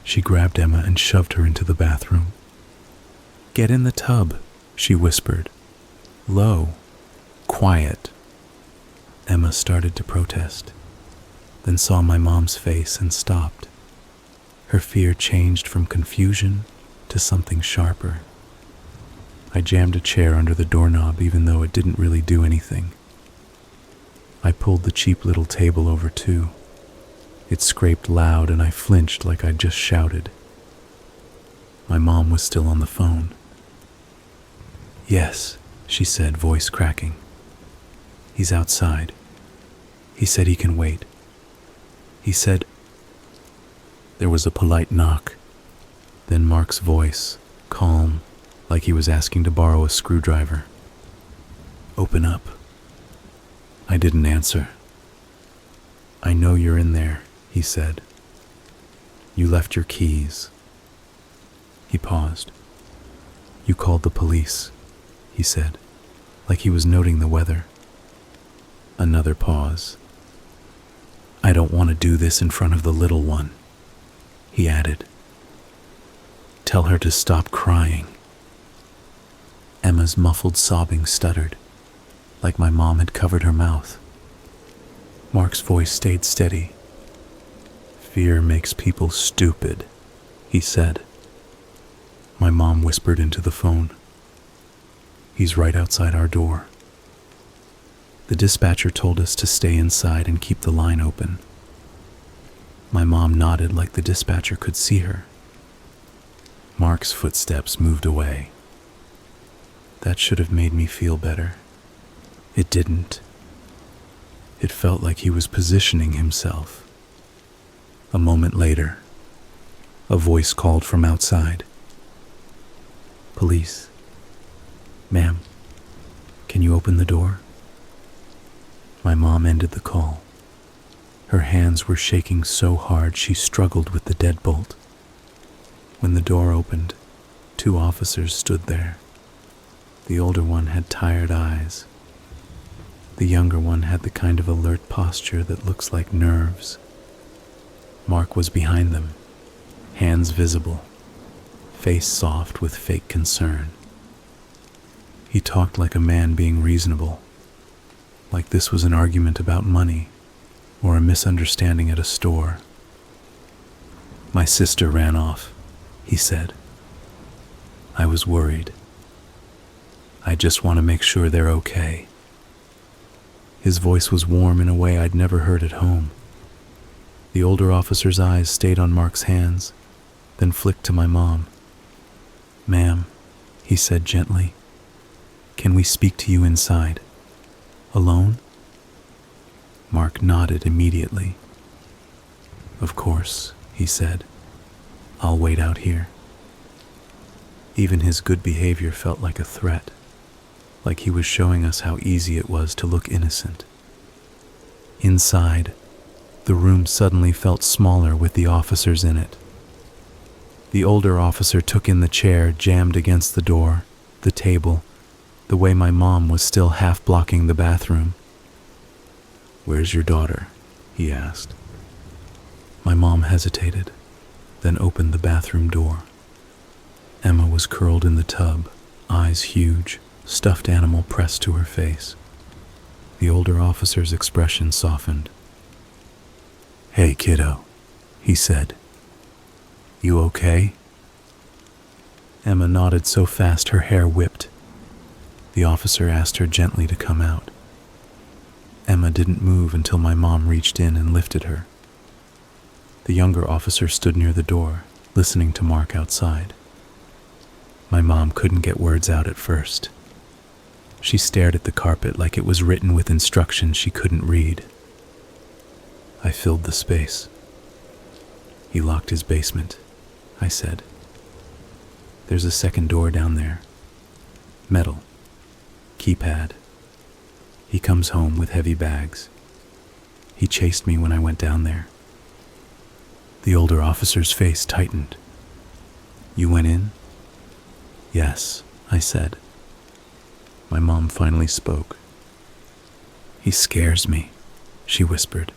She grabbed Emma and shoved her into the bathroom. "Get in the tub," she whispered. Low, quiet. Emma started to protest, then saw my mom's face and stopped. Her fear changed from confusion to something sharper. I jammed a chair under the doorknob even though it didn't really do anything. I pulled the cheap little table over too. It scraped loud and I flinched like I'd just shouted. My mom was still on the phone. "Yes," she said, voice cracking. "He's outside. He said he can wait. He said..." There was a polite knock. Then Mark's voice, calm, like he was asking to borrow a screwdriver. "Open up." I didn't answer. "I know you're in there," he said. "You left your keys." He paused. "You called the police," he said, like he was noting the weather. Another pause. "I don't want to do this in front of the little one," he added. "Tell her to stop crying." Emma's muffled sobbing stuttered, like my mom had covered her mouth. Mark's voice stayed steady. "Fear makes people stupid," he said. My mom whispered into the phone. "He's right outside our door." The dispatcher told us to stay inside and keep the line open. My mom nodded like the dispatcher could see her. Mark's footsteps moved away. That should have made me feel better. It didn't. It felt like he was positioning himself. A moment later, a voice called from outside. "Police. Ma'am, can you open the door?" My mom ended the call. Her hands were shaking so hard she struggled with the deadbolt. When the door opened, 2 officers stood there. The older one had tired eyes. The younger one had the kind of alert posture that looks like nerves. Mark was behind them, hands visible, face soft with fake concern. He talked like a man being reasonable, like this was an argument about money or a misunderstanding at a store. "My sister ran off," he said. "I was worried. I just want to make sure they're okay." His voice was warm in a way I'd never heard at home. The older officer's eyes stayed on Mark's hands, then flicked to my mom. "Ma'am," he said gently, "can we speak to you inside? Alone?" Mark nodded immediately. "Of course," he said. "I'll wait out here." Even his good behavior felt like a threat, like he was showing us how easy it was to look innocent. Inside, the room suddenly felt smaller with the officers in it. The older officer took in the chair jammed against the door, the table, the way my mom was still half blocking the bathroom. "Where's your daughter?" he asked. My mom hesitated, then opened the bathroom door. Emma was curled in the tub, eyes huge, stuffed animal pressed to her face. The older officer's expression softened. "Hey, kiddo," he said. "You okay?" Emma nodded so fast her hair whipped. The officer asked her gently to come out. Emma didn't move until my mom reached in and lifted her. The younger officer stood near the door, listening to Mark outside. My mom couldn't get words out at first. She stared at the carpet like it was written with instructions she couldn't read. I filled the space. He locked his basement, I said. There's a second door down there. Metal. Keypad. He comes home with heavy bags. He chased me when I went down there. The older officer's face tightened. You went in? Yes, I said. My mom finally spoke. He scares me, she whispered.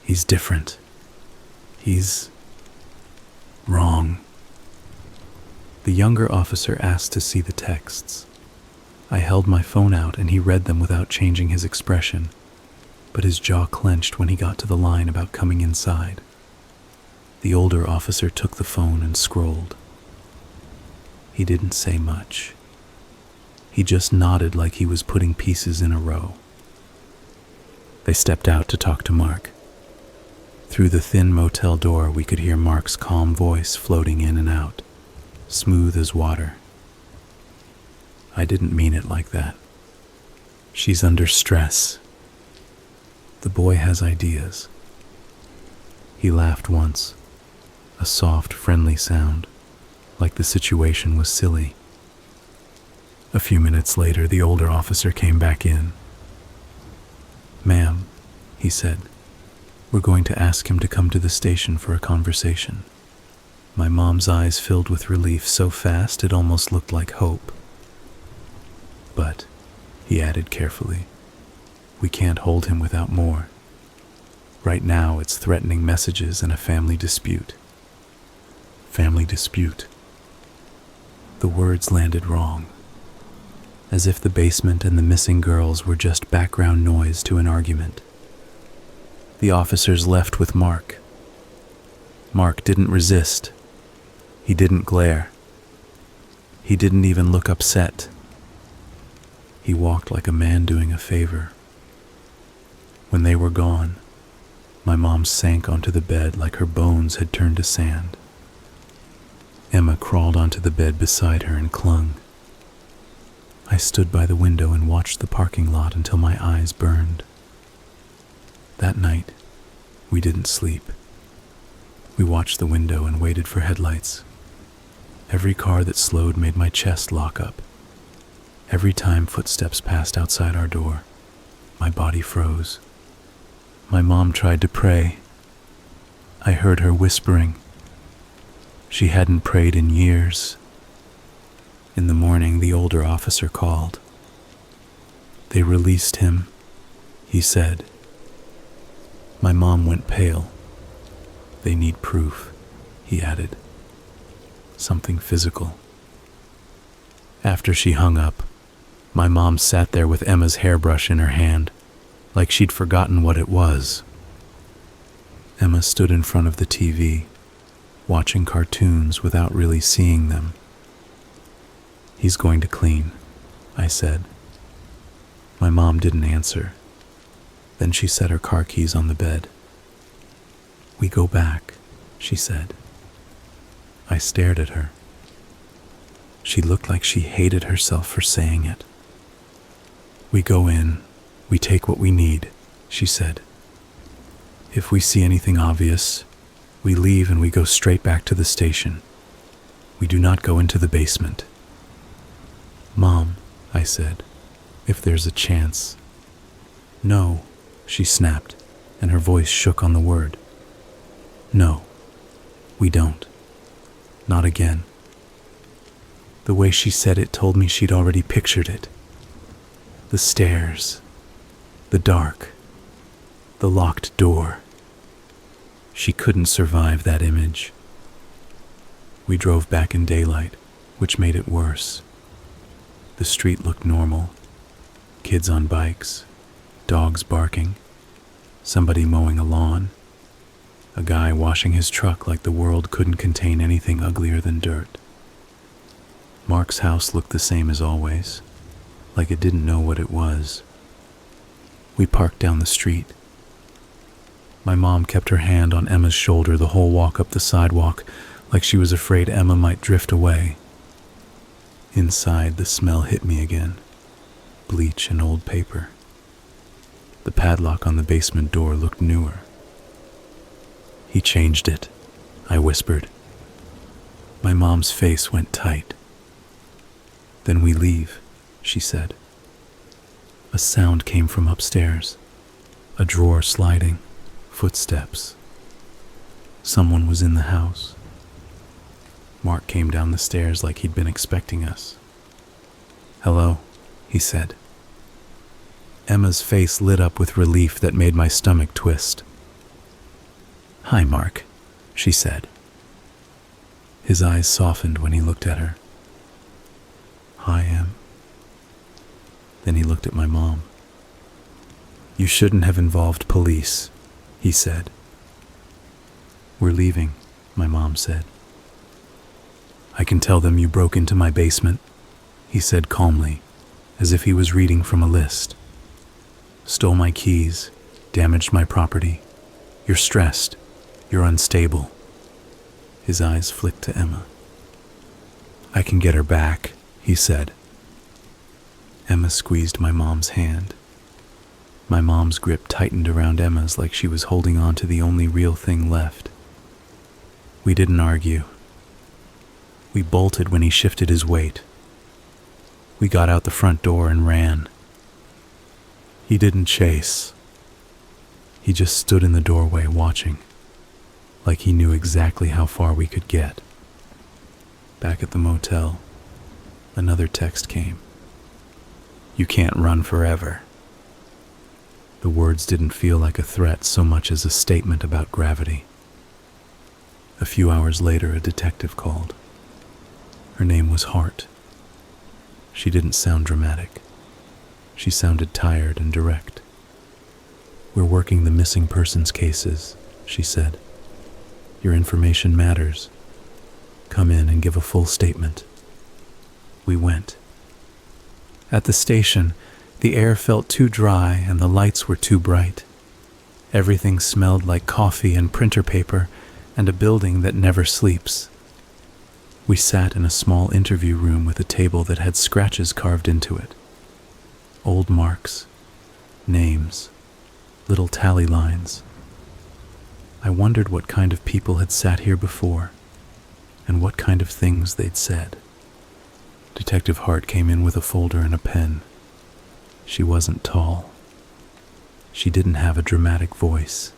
He's different. He's wrong. The younger officer asked to see the texts. I held my phone out and he read them without changing his expression, but his jaw clenched when he got to the line about coming inside. The older officer took the phone and scrolled. He didn't say much. He just nodded like he was putting pieces in a row. They stepped out to talk to Mark. Through the thin motel door, we could hear Mark's calm voice floating in and out, smooth as water. I didn't mean it like that. She's under stress. The boy has ideas. He laughed once, a soft, friendly sound, like the situation was silly. A few minutes later, the older officer came back in. Ma'am, he said, we're going to ask him to come to the station for a conversation. My mom's eyes filled with relief so fast it almost looked like hope. But, he added carefully, we can't hold him without more. Right now it's threatening messages and a family dispute. Family dispute. The words landed wrong, as if the basement and the missing girls were just background noise to an argument. The officers left with Mark. Mark didn't resist. He didn't glare. He didn't even look upset. He walked like a man doing a favor. When they were gone, my mom sank onto the bed like her bones had turned to sand. Emma crawled onto the bed beside her and clung. I stood by the window and watched the parking lot until my eyes burned. That night, we didn't sleep. We watched the window and waited for headlights. Every car that slowed made my chest lock up. Every time footsteps passed outside our door, my body froze. My mom tried to pray. I heard her whispering. She hadn't prayed in years. In the morning, the older officer called. They released him, he said. My mom went pale. They need proof, he added. Something physical. After she hung up, my mom sat there with Emma's hairbrush in her hand, like she'd forgotten what it was. Emma stood in front of the TV, watching cartoons without really seeing them. He's going to clean, I said. My mom didn't answer. Then she set her car keys on the bed. We go back, she said. I stared at her. She looked like she hated herself for saying it. We go in, we take what we need, she said. If we see anything obvious, we leave and we go straight back to the station. We do not go into the basement. Mom, I said, if there's a chance. No, she snapped, and her voice shook on the word. No, we don't. Not again. The way she said it told me she'd already pictured it. The stairs, the dark, the locked door. She couldn't survive that image. We drove back in daylight, which made it worse. The street looked normal. Kids on bikes, dogs barking, somebody mowing a lawn, a guy washing his truck like the world couldn't contain anything uglier than dirt. Mark's house looked the same as always, like it didn't know what it was. We parked down the street. My mom kept her hand on Emma's shoulder the whole walk up the sidewalk, like she was afraid Emma might drift away. Inside, the smell hit me again. Bleach and old paper. The padlock on the basement door looked newer. He changed it, I whispered. My mom's face went tight. Then we leave, she said. A sound came from upstairs, a drawer sliding, footsteps. Someone was in the house. Mark came down the stairs like he'd been expecting us. "Hello," he said. Emma's face lit up with relief that made my stomach twist. "Hi, Mark," she said. His eyes softened when he looked at her. "Hi, Em." Then he looked at my mom. "You shouldn't have involved police," he said. "We're leaving," my mom said. "I can tell them you broke into my basement," he said calmly, as if he was reading from a list. "Stole my keys, damaged my property. You're stressed. You're unstable." His eyes flicked to Emma. "I can get her back," he said. Emma squeezed my mom's hand. My mom's grip tightened around Emma's like she was holding on to the only real thing left. We didn't argue. We bolted when he shifted his weight. We got out the front door and ran. He didn't chase. He just stood in the doorway watching, like he knew exactly how far we could get. Back at the motel, another text came. "You can't run forever." The words didn't feel like a threat so much as a statement about gravity. A few hours later, a detective called. Her name was Hart. She didn't sound dramatic. She sounded tired and direct. "We're working the missing persons cases," she said. "Your information matters. Come in and give a full statement." We went. At the station, the air felt too dry and the lights were too bright. Everything smelled like coffee and printer paper and a building that never sleeps. We sat in a small interview room with a table that had scratches carved into it. Old marks, names, little tally lines. I wondered what kind of people had sat here before and what kind of things they'd said. Detective Hart came in with a folder and a pen. She wasn't tall. She didn't have a dramatic voice.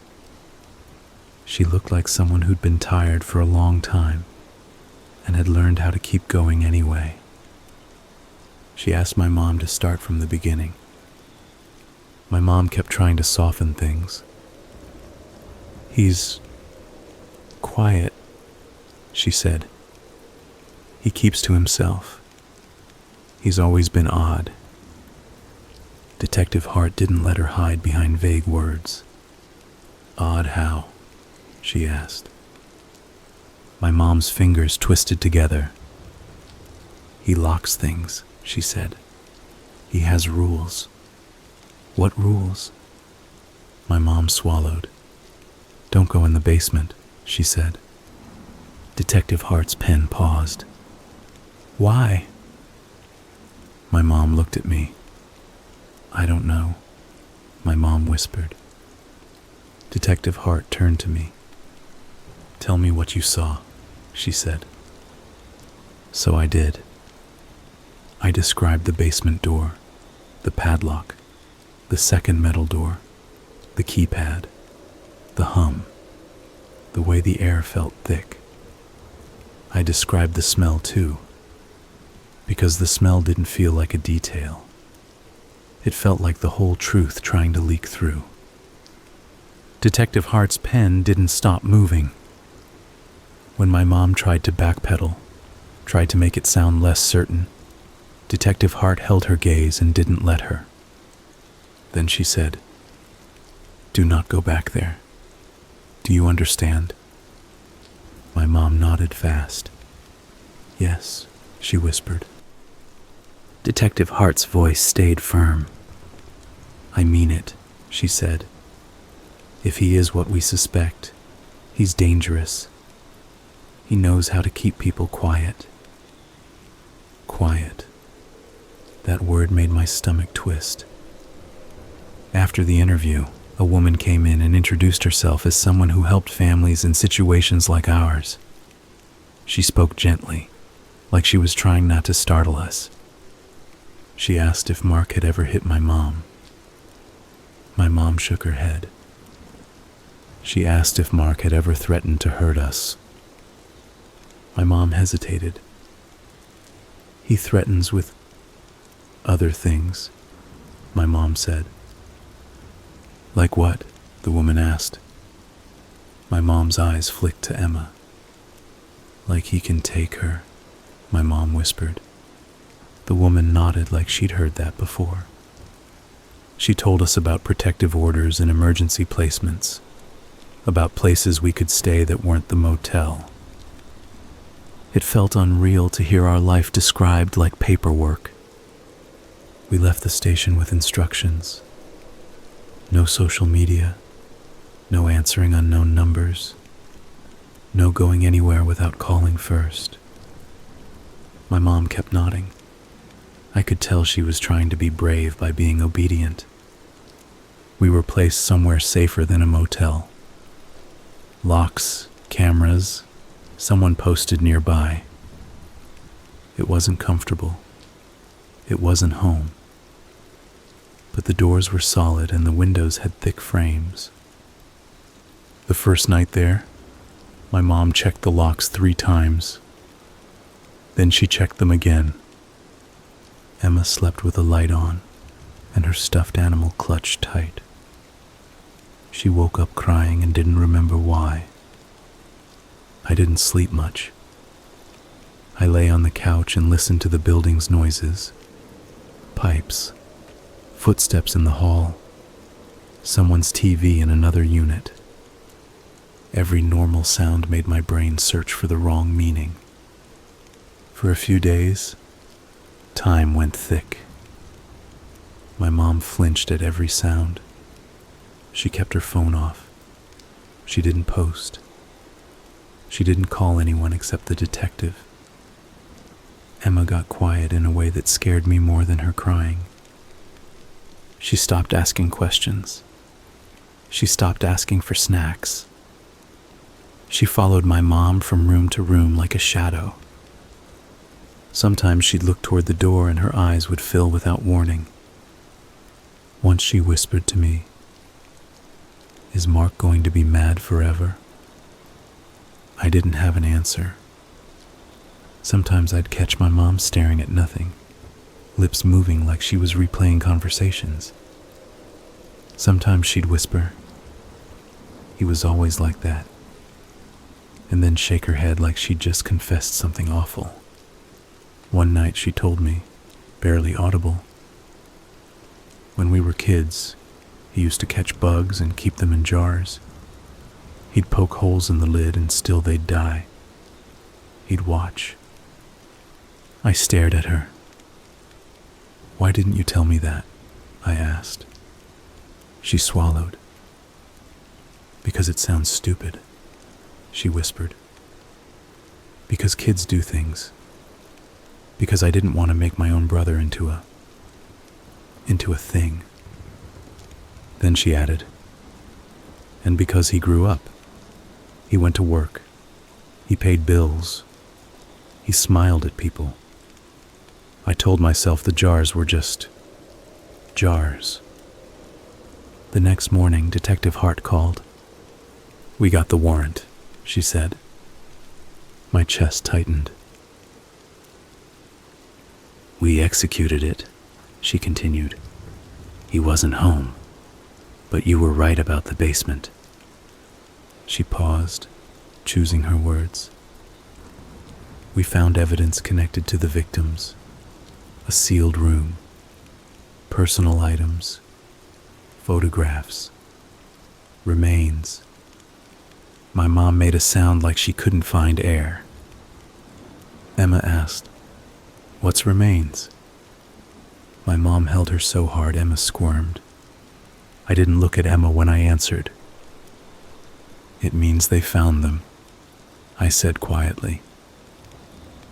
She looked like someone who'd been tired for a long time and had learned how to keep going anyway. She asked my mom to start from the beginning. My mom kept trying to soften things. "He's quiet," she said. "He keeps to himself. He's always been odd." Detective Hart didn't let her hide behind vague words. "Odd how?" she asked. My mom's fingers twisted together. "He locks things," she said. "He has rules." "What rules?" My mom swallowed. "Don't go in the basement," she said. Detective Hart's pen paused. "Why?" My mom looked at me. "I don't know," my mom whispered. Detective Hart turned to me. "Tell me what you saw," she said. So I did. I described the basement door, the padlock, the second metal door, the keypad, the hum, the way the air felt thick. I described the smell too, because the smell didn't feel like a detail. It felt like the whole truth trying to leak through. Detective Hart's pen didn't stop moving. When my mom tried to backpedal, tried to make it sound less certain, Detective Hart held her gaze and didn't let her. Then she said, "Do not go back there. Do you understand?" My mom nodded fast. "Yes," she whispered. Detective Hart's voice stayed firm. "I mean it," she said. "If he is what we suspect, he's dangerous. He knows how to keep people quiet." Quiet. That word made my stomach twist. After the interview, A woman came in and introduced herself as someone who helped families in situations like ours. She spoke gently, like she was trying not to startle us. She asked if Mark had ever hit my mom. My mom shook her head. She asked if Mark had ever threatened to hurt us. My mom hesitated. He threatens with other things, my mom said. Like what? The woman asked. My mom's eyes flicked to Emma. Like he can take her, my mom whispered. The woman nodded like she'd heard that before. She told us about protective orders and emergency placements, about places we could stay that weren't the motel. It felt unreal to hear our life described like paperwork. We left the station with instructions. No social media, no answering unknown numbers, no going anywhere without calling first. My mom kept nodding. I could tell she was trying to be brave by being obedient. We were placed somewhere safer than a motel. Locks, cameras, someone posted nearby. It wasn't comfortable. It wasn't home. But the doors were solid and the windows had thick frames. The first night there, my mom checked the locks 3 times. Then she checked them again. Emma slept with a light on and her stuffed animal clutched tight. She woke up crying and didn't remember why. I didn't sleep much. I lay on the couch and listened to the building's noises. Pipes, footsteps in the hall, someone's TV in another unit. Every normal sound made my brain search for the wrong meaning. For a few days, time went thick. My mom flinched at every sound. She kept her phone off. She didn't post. She didn't call anyone except the detective. Emma got quiet in a way that scared me more than her crying. She stopped asking questions. She stopped asking for snacks. She followed my mom from room to room like a shadow. Sometimes she'd look toward the door and her eyes would fill without warning. Once she whispered to me, "Is Mark going to be mad forever?" I didn't have an answer. Sometimes I'd catch my mom staring at nothing, lips moving like she was replaying conversations. Sometimes she'd whisper, "He was always like that," and then shake her head like she'd just confessed something awful. One night she told me, barely audible, "When we were kids, he used to catch bugs and keep them in jars. He'd poke holes in the lid and still they'd die. He'd watch." I stared at her. "Why didn't you tell me that?" I asked. She swallowed. "Because it sounds stupid," she whispered. "Because kids do things. Because I didn't want to make my own brother into a thing." Then she added, "And because he grew up. He went to work. He paid bills. He smiled at people. I told myself the jars were just jars." The next morning, Detective Hart called. "We got the warrant," she said. My chest tightened. "We executed it," she continued. "He wasn't home, but you were right about the basement." She paused, choosing her words. "We found evidence connected to the victims. A sealed room, personal items, photographs, remains." My mom made a sound like she couldn't find air. Emma asked, "What's remains?" My mom held her so hard Emma squirmed. I didn't look at Emma when I answered. "It means they found them," I said quietly.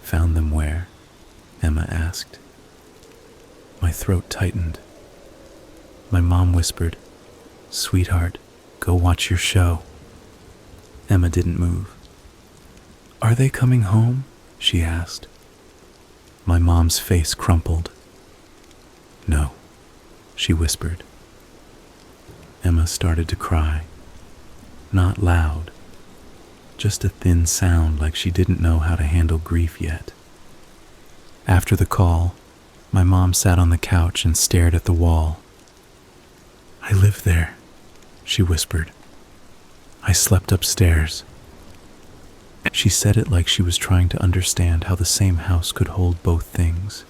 "Found them where?" Emma asked. My throat tightened. My mom whispered, "Sweetheart, go watch your show." Emma didn't move. "Are they coming home?" she asked. My mom's face crumpled. "No," she whispered. Emma started to cry. Not loud, just a thin sound like she didn't know how to handle grief yet. After the call, my mom sat on the couch and stared at the wall. "I live there," she whispered. "I slept upstairs." She said it like she was trying to understand how the same house could hold both things.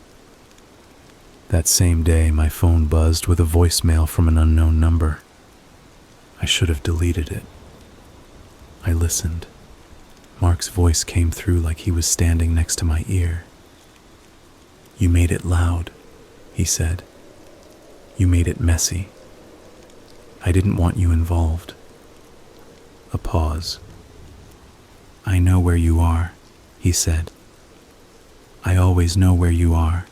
That same day, my phone buzzed with a voicemail from an unknown number. I should have deleted it. I listened. Mark's voice came through like he was standing next to my ear. "You made it loud," he said. "You made it messy. I didn't want you involved." A pause. "I know where you are," he said. "I always know where you are."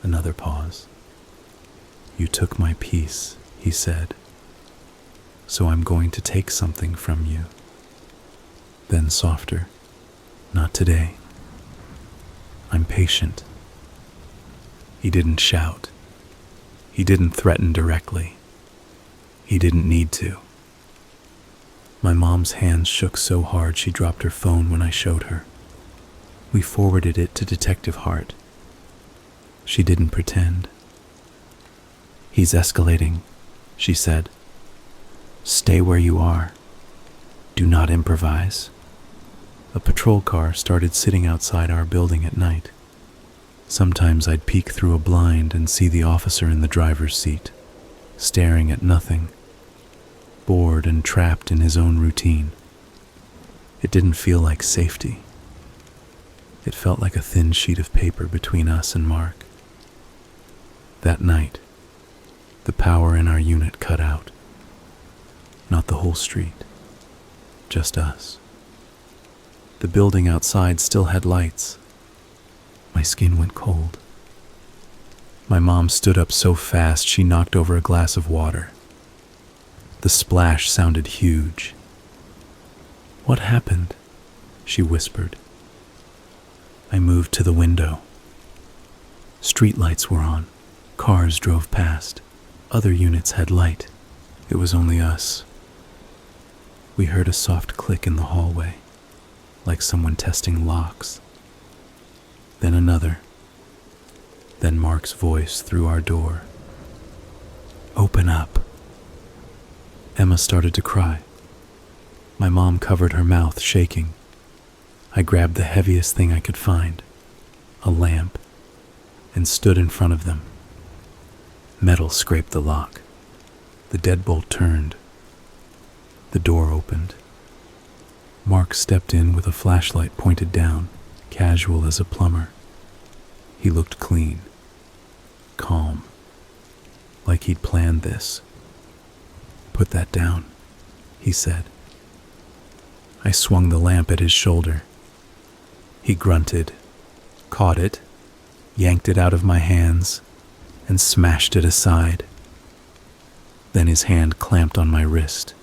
Another pause. "You took my peace," he said. "So I'm going to take something from you." Then softer. "Not today. I'm patient." He didn't shout. He didn't threaten directly. He didn't need to. My mom's hands shook so hard she dropped her phone when I showed her. We forwarded it to Detective Hart. She didn't pretend. "He's escalating," she said. "Stay where you are. Do not improvise." A patrol car started sitting outside our building at night. Sometimes I'd peek through a blind and see the officer in the driver's seat, staring at nothing, bored and trapped in his own routine. It didn't feel like safety. It felt like a thin sheet of paper between us and Mark. That night, the power in our unit cut out. Not the whole street, just us. The building outside still had lights. My skin went cold. My mom stood up so fast she knocked over a glass of water. The splash sounded huge. "What happened?" she whispered. I moved to the window. Streetlights were on. Cars drove past. Other units had light. It was only us. We heard a soft click in the hallway, like someone testing locks. Then another. Then Mark's voice through our door. "Open up." Emma started to cry. My mom covered her mouth, shaking. I grabbed the heaviest thing I could find, a lamp, and stood in front of them. Metal scraped the lock. The deadbolt turned. The door opened. Mark stepped in with a flashlight pointed down, casual as a plumber. He looked clean, calm, like he'd planned this. "Put that down," he said. I swung the lamp at his shoulder. He grunted, caught it, yanked it out of my hands, and smashed it aside. Then his hand clamped on my wrist.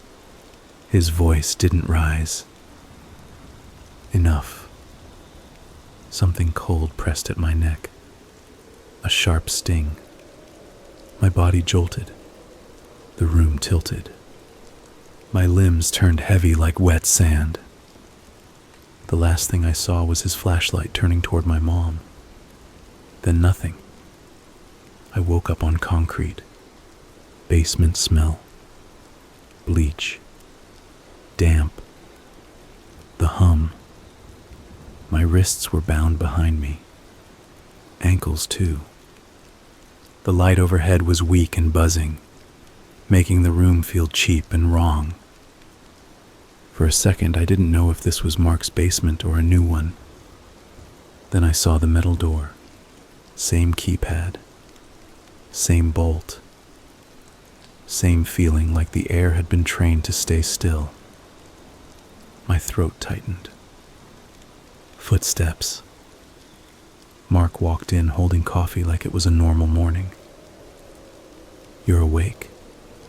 His voice didn't rise. "Enough." Something cold pressed at my neck. A sharp sting. My body jolted. The room tilted. My limbs turned heavy like wet sand. The last thing I saw was his flashlight turning toward my mom. Then nothing. I woke up on concrete. Basement smell. Bleach. Damp. The hum. My wrists were bound behind me. Ankles too. The light overhead was weak and buzzing, making the room feel cheap and wrong. For a second, I didn't know if this was Mark's basement or a new one. Then I saw the metal door. Same keypad. Same bolt. Same feeling like the air had been trained to stay still. My throat tightened. Footsteps. Mark walked in holding coffee like it was a normal morning. "You're awake,"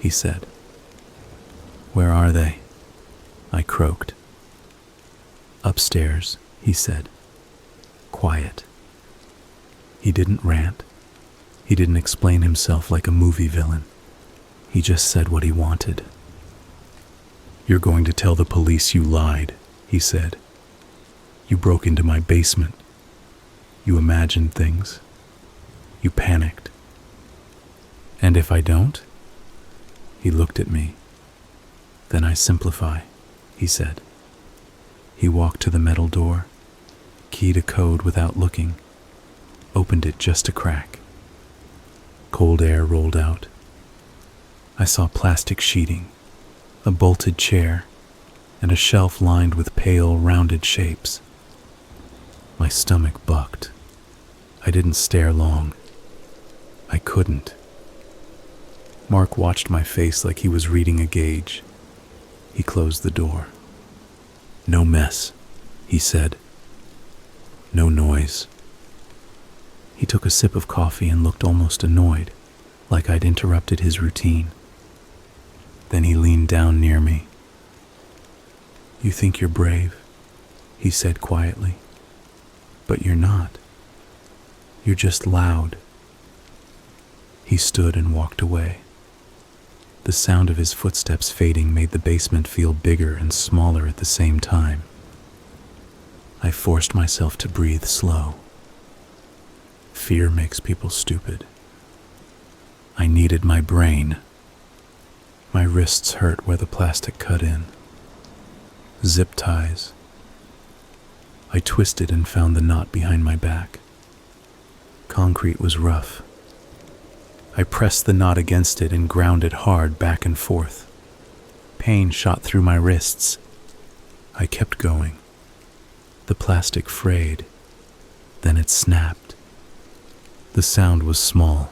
he said. Where are they? I croaked. Upstairs, he said. Quiet. He didn't rant. He didn't explain himself like a movie villain. He just said what he wanted. You're going to tell the police you lied, he said. You broke into my basement. You imagined things. You panicked. And if I don't? He looked at me. Then I simplify, he said. He walked to the metal door, keyed a code without looking, opened it just a crack. Cold air rolled out. I saw plastic sheeting, a bolted chair, and a shelf lined with pale, rounded shapes. My stomach bucked. I didn't stare long. I couldn't. Mark watched my face like he was reading a gauge. He closed the door. No mess, he said. No noise. He took a sip of coffee and looked almost annoyed, like I'd interrupted his routine. Then he leaned down near me. You think you're brave, he said quietly. But you're not. You're just loud. He stood and walked away. The sound of his footsteps fading made the basement feel bigger and smaller at the same time. I forced myself to breathe slow. Fear makes people stupid. I needed my brain. My wrists hurt where the plastic cut in. Zip ties. I twisted and found the knot behind my back. Concrete was rough. I pressed the knot against it and ground it hard back and forth. Pain shot through my wrists. I kept going. The plastic frayed. Then it snapped. The sound was small,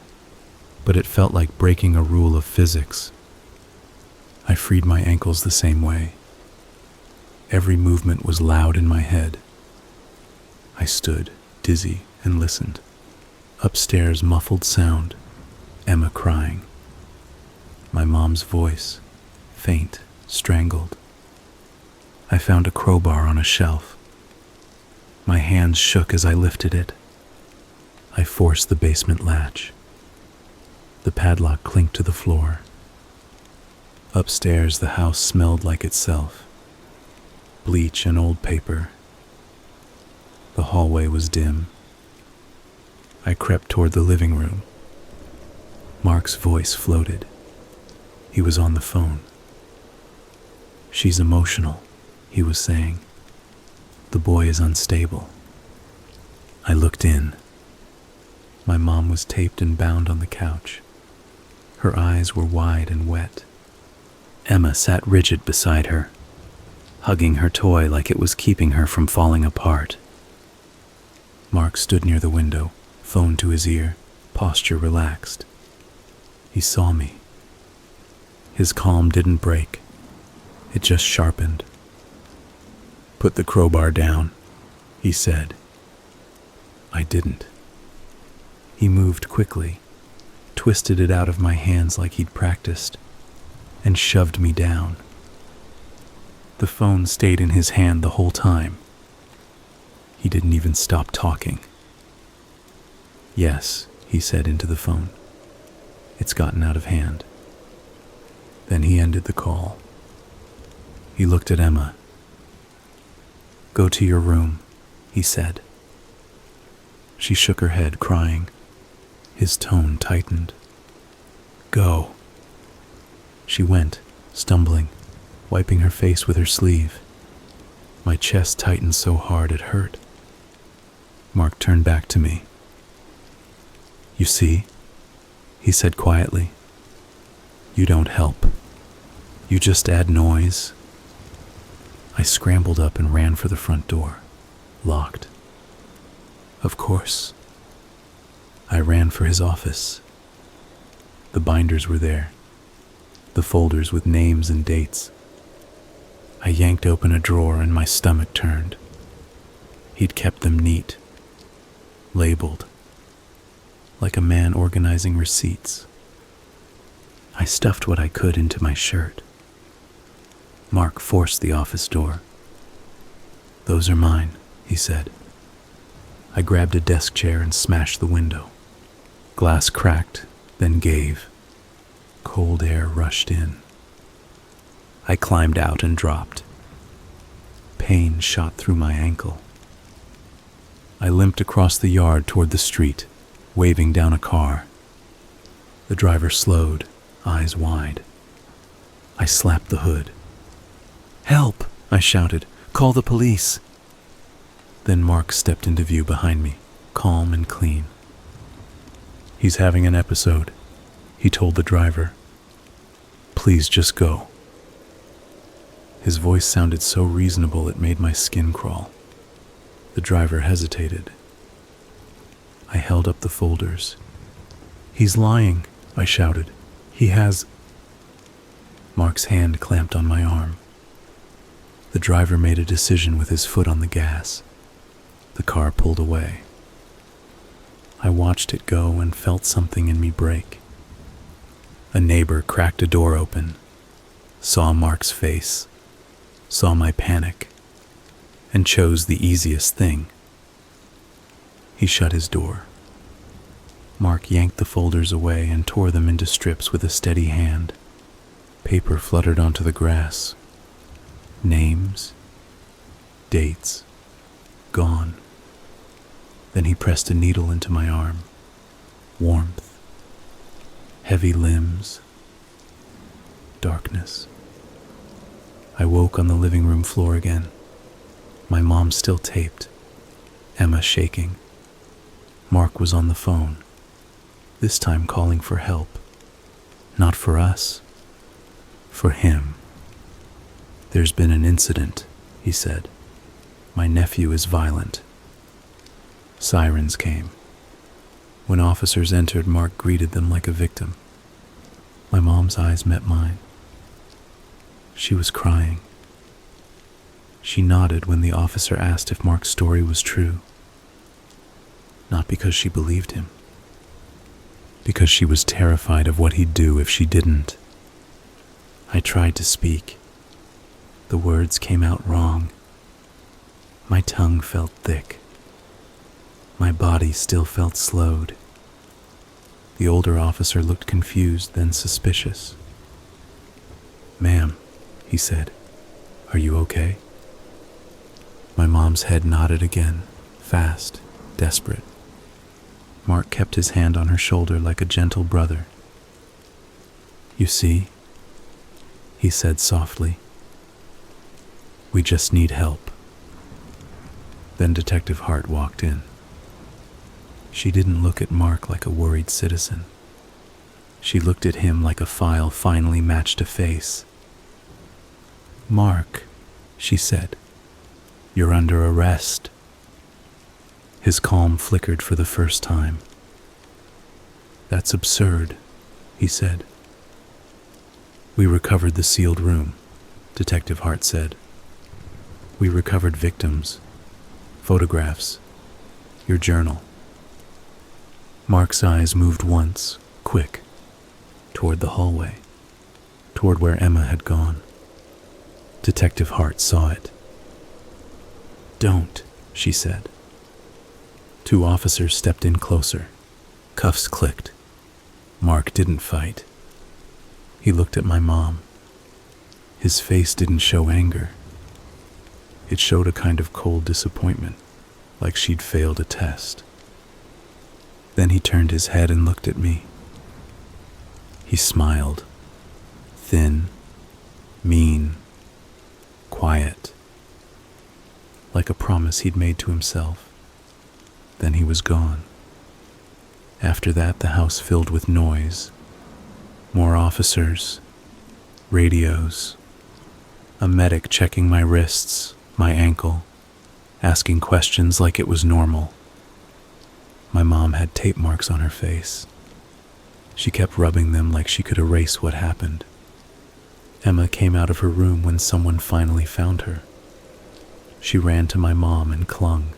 but it felt like breaking a rule of physics. I freed my ankles the same way. Every movement was loud in my head. I stood, dizzy, and listened. Upstairs, muffled sound. Emma crying. My mom's voice, faint, strangled. I found a crowbar on a shelf. My hands shook as I lifted it. I forced the basement latch. The padlock clinked to the floor. Upstairs, the house smelled like itself. Bleach and old paper. The hallway was dim. I crept toward the living room. Mark's voice floated. He was on the phone. She's emotional, he was saying. The boy is unstable. I looked in. My mom was taped and bound on the couch. Her eyes were wide and wet. Emma sat rigid beside her, hugging her toy like it was keeping her from falling apart. Mark stood near the window, phone to his ear, posture relaxed. He saw me. His calm didn't break. It just sharpened. Put the crowbar down, he said. I didn't. He moved quickly, twisted it out of my hands like he'd practiced, and shoved me down. The phone stayed in his hand the whole time. He didn't even stop talking. Yes, he said into the phone. It's gotten out of hand. Then he ended the call. He looked at Emma. Go to your room, he said. She shook her head, crying. His tone tightened. Go. She went, stumbling, wiping her face with her sleeve. My chest tightened so hard it hurt. Mark turned back to me. You see, he said quietly. You don't help. You just add noise. I scrambled up and ran for the front door, locked. Of course. I ran for his office. The binders were there, the folders with names and dates. I yanked open a drawer and my stomach turned. He'd kept them neat, labeled, like a man organizing receipts. I stuffed what I could into my shirt. Mark forced the office door. "Those are mine," he said. I grabbed a desk chair and smashed the window. Glass cracked, then gave. Cold air rushed in. I climbed out and dropped. Pain shot through my ankle. I limped across the yard toward the street, waving down a car. The driver slowed, eyes wide. I slapped the hood. "Help!" I shouted. "Call the police!" Then Mark stepped into view behind me, calm and clean. "He's having an episode," he told the driver. "Please just go." His voice sounded so reasonable it made my skin crawl. The driver hesitated. I held up the folders. "He's lying," I shouted. "He has—" Mark's hand clamped on my arm. The driver made a decision with his foot on the gas. The car pulled away. I watched it go and felt something in me break. A neighbor cracked a door open, saw Mark's face, saw my panic, and chose the easiest thing. He shut his door. Mark yanked the folders away and tore them into strips with a steady hand. Paper fluttered onto the grass. Names, dates, gone. Then he pressed a needle into my arm. Warmth, heavy limbs, darkness. I woke on the living room floor again. My mom still taped, Emma shaking. Mark was on the phone, this time calling for help. Not for us, for him. "There's been an incident," he said. "My nephew is violent." Sirens came. When officers entered, Mark greeted them like a victim. My mom's eyes met mine. She was crying. She nodded when the officer asked if Mark's story was true. Not because she believed him, because she was terrified of what he'd do if she didn't. I tried to speak. The words came out wrong. My tongue felt thick. My body still felt slowed. The older officer looked confused, then suspicious. "Ma'am," he said, "are you okay?" My mom's head nodded again, fast, desperate. Mark kept his hand on her shoulder like a gentle brother. "You see," he said softly, "we just need help." Then Detective Hart walked in. She didn't look at Mark like a worried citizen. She looked at him like a file finally matched a face. "Mark," she said, "you're under arrest." His calm flickered for the first time. "That's absurd," he said. "We recovered the sealed room," Detective Hart said. "We recovered victims, photographs, your journal." Mark's eyes moved once, quick, toward the hallway, toward where Emma had gone. Detective Hart saw it. "Don't," she said. Two officers stepped in closer. Cuffs clicked. Mark didn't fight. He looked at my mom. His face didn't show anger. It showed a kind of cold disappointment, like she'd failed a test. Then he turned his head and looked at me. He smiled. Thin, mean, quiet. Like a promise he'd made to himself. Then he was gone. After that, the house filled with noise. More officers, radios, a medic checking my wrists, my ankle, asking questions like it was normal. My mom had tape marks on her face. She kept rubbing them like she could erase what happened. Emma came out of her room when someone finally found her. She ran to my mom and clung.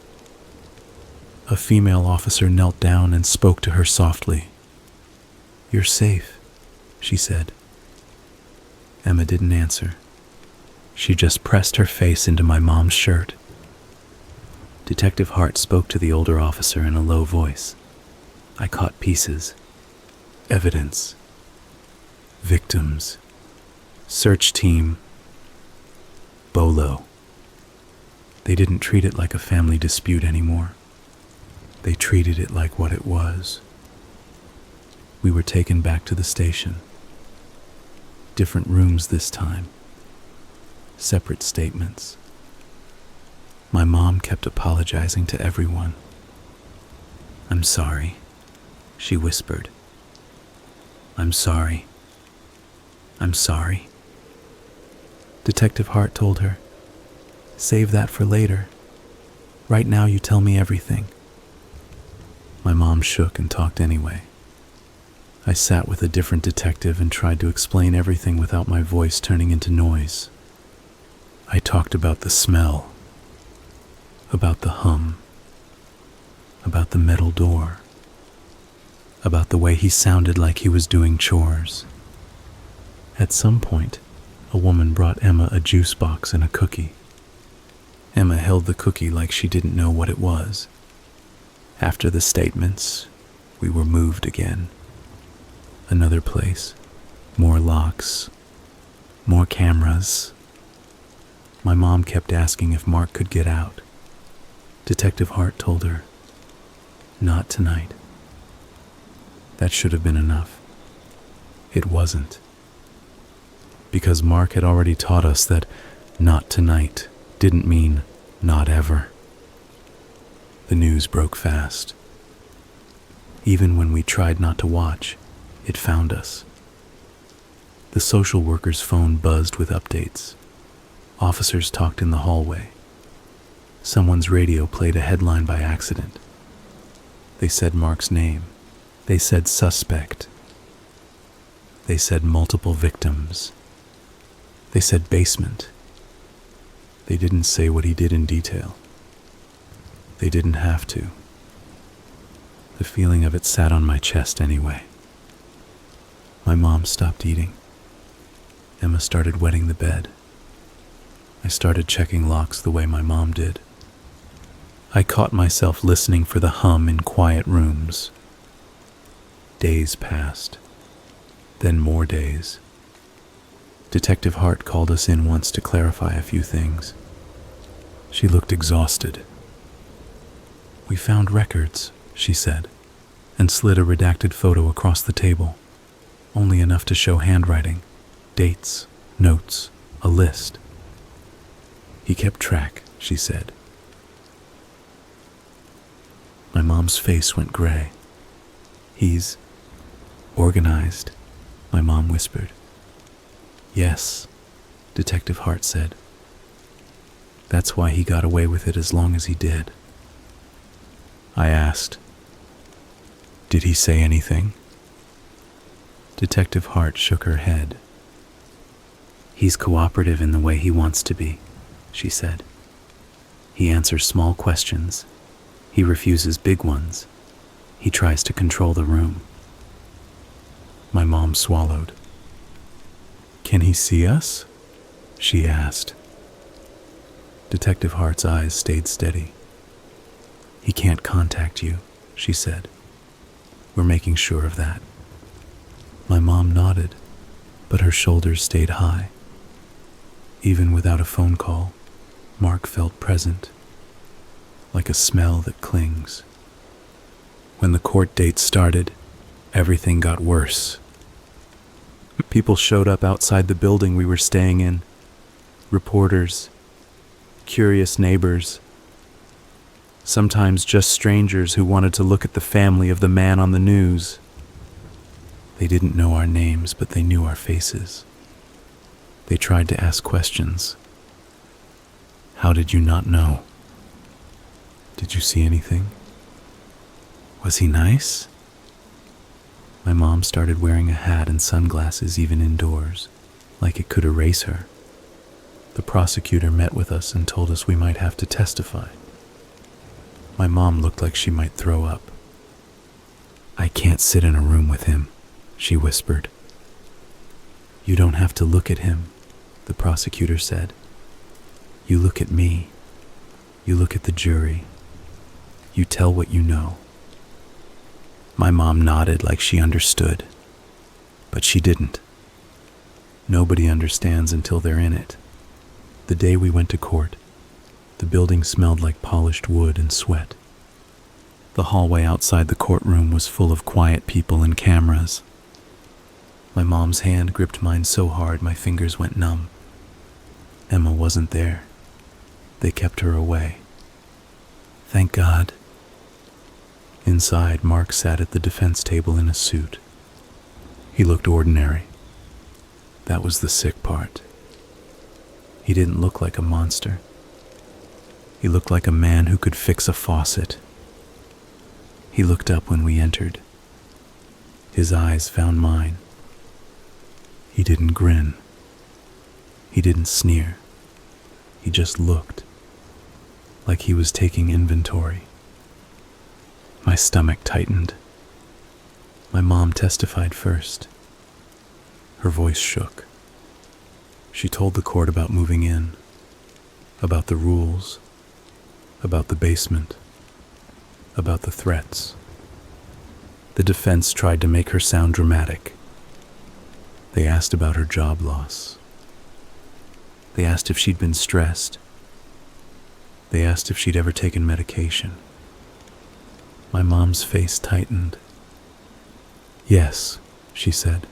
A female officer knelt down and spoke to her softly. "You're safe," she said. Emma didn't answer. She just pressed her face into my mom's shirt. Detective Hart spoke to the older officer in a low voice. I caught pieces. Evidence. Victims. Search team. Bolo. They didn't treat it like a family dispute anymore. They treated it like what it was. We were taken back to the station. Different rooms this time. Separate statements. My mom kept apologizing to everyone. "I'm sorry," she whispered. "I'm sorry. I'm sorry." Detective Hart told her, "Save that for later. Right now you tell me everything." My mom shook and talked anyway. I sat with a different detective and tried to explain everything without my voice turning into noise. I talked about the smell, about the hum, about the metal door, about the way he sounded like he was doing chores. At some point, a woman brought Emma a juice box and a cookie. Emma held the cookie like she didn't know what it was. After the statements, we were moved again. Another place, more locks, more cameras. My mom kept asking if Mark could get out. Detective Hart told her, "Not tonight." That should have been enough. It wasn't. Because Mark had already taught us that "not tonight" didn't mean "not ever." The news broke fast. Even when we tried not to watch, it found us. The social worker's phone buzzed with updates. Officers talked in the hallway. Someone's radio played a headline by accident. They said Mark's name. They said suspect. They said multiple victims. They said basement. They didn't say what he did in detail. They didn't have to. The feeling of it sat on my chest anyway. My mom stopped eating. Emma started wetting the bed. I started checking locks the way my mom did. I caught myself listening for the hum in quiet rooms. Days passed. Then more days. Detective Hart called us in once to clarify a few things. She looked exhausted. "We found records," she said, and slid a redacted photo across the table. Only enough to show handwriting, dates, notes, a list. "He kept track," she said. My mom's face went gray. "He's organized," my mom whispered. "Yes," Detective Hart said. "That's why he got away with it as long as he did." I asked, "Did he say anything?" Detective Hart shook her head. "He's cooperative in the way he wants to be," she said. "He answers small questions. He refuses big ones. He tries to control the room." My mom swallowed. "Can he see us?" she asked. Detective Hart's eyes stayed steady. "He can't contact you," she said. "We're making sure of that." My mom nodded, but her shoulders stayed high. Even without a phone call, Mark felt present, like a smell that clings. When the court date started, everything got worse. People showed up outside the building we were staying in. Reporters, curious neighbors, sometimes just strangers who wanted to look at the family of the man on the news. They didn't know our names, but they knew our faces. They tried to ask questions. "How did you not know? Did you see anything? Was he nice?" My mom started wearing a hat and sunglasses even indoors, like it could erase her. The prosecutor met with us and told us we might have to testify. My mom looked like she might throw up. "I can't sit in a room with him," she whispered. "You don't have to look at him," the prosecutor said. "You look at me. You look at the jury. You tell what you know." My mom nodded like she understood, but she didn't. Nobody understands until they're in it. The day we went to court, the building smelled like polished wood and sweat. The hallway outside the courtroom was full of quiet people and cameras. My mom's hand gripped mine so hard my fingers went numb. Emma wasn't there. They kept her away. Thank God. Inside, Mark sat at the defense table in a suit. He looked ordinary. That was the sick part. He didn't look like a monster. He looked like a man who could fix a faucet. He looked up when we entered. His eyes found mine. He didn't grin. He didn't sneer. He just looked, like he was taking inventory. My stomach tightened. My mom testified first. Her voice shook. She told the court about moving in, about the rules, about the basement, about the threats. The defense tried to make her sound dramatic. They asked about her job loss. They asked if she'd been stressed. They asked if she'd ever taken medication. My mom's face tightened. "Yes," she said.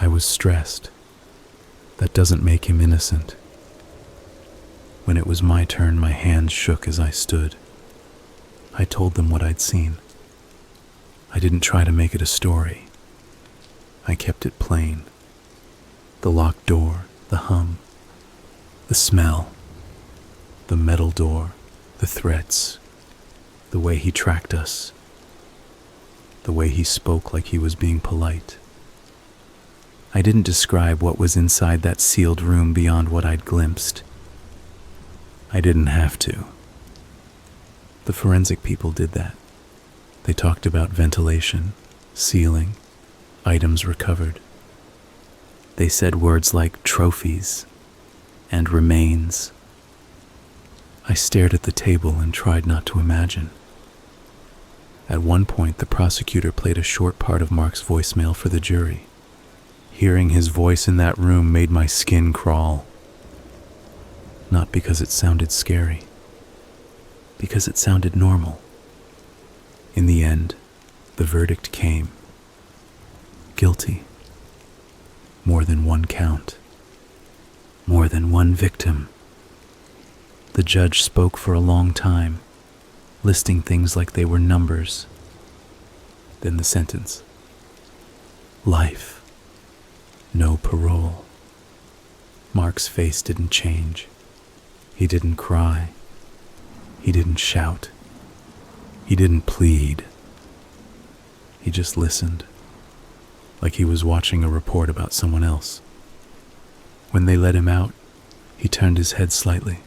"I was stressed. That doesn't make him innocent." When it was my turn, my hands shook as I stood. I told them what I'd seen. I didn't try to make it a story. I kept it plain. The locked door, the hum, the smell, the metal door, the threats, the way he tracked us, the way he spoke like he was being polite. I didn't describe what was inside that sealed room beyond what I'd glimpsed. I didn't have to. The forensic people did that. They talked about ventilation, ceiling, items recovered. They said words like trophies and remains. I stared at the table and tried not to imagine. At one point, the prosecutor played a short part of Mark's voicemail for the jury. Hearing his voice in that room made my skin crawl. Not because it sounded scary, because it sounded normal. In the end, the verdict came. Guilty. More than one count. More than one victim. The judge spoke for a long time, listing things like they were numbers. Then the sentence. Life. No parole. Mark's face didn't change. He didn't cry. He didn't shout. He didn't plead. He just listened, like he was watching a report about someone else. When they let him out, he turned his head slightly.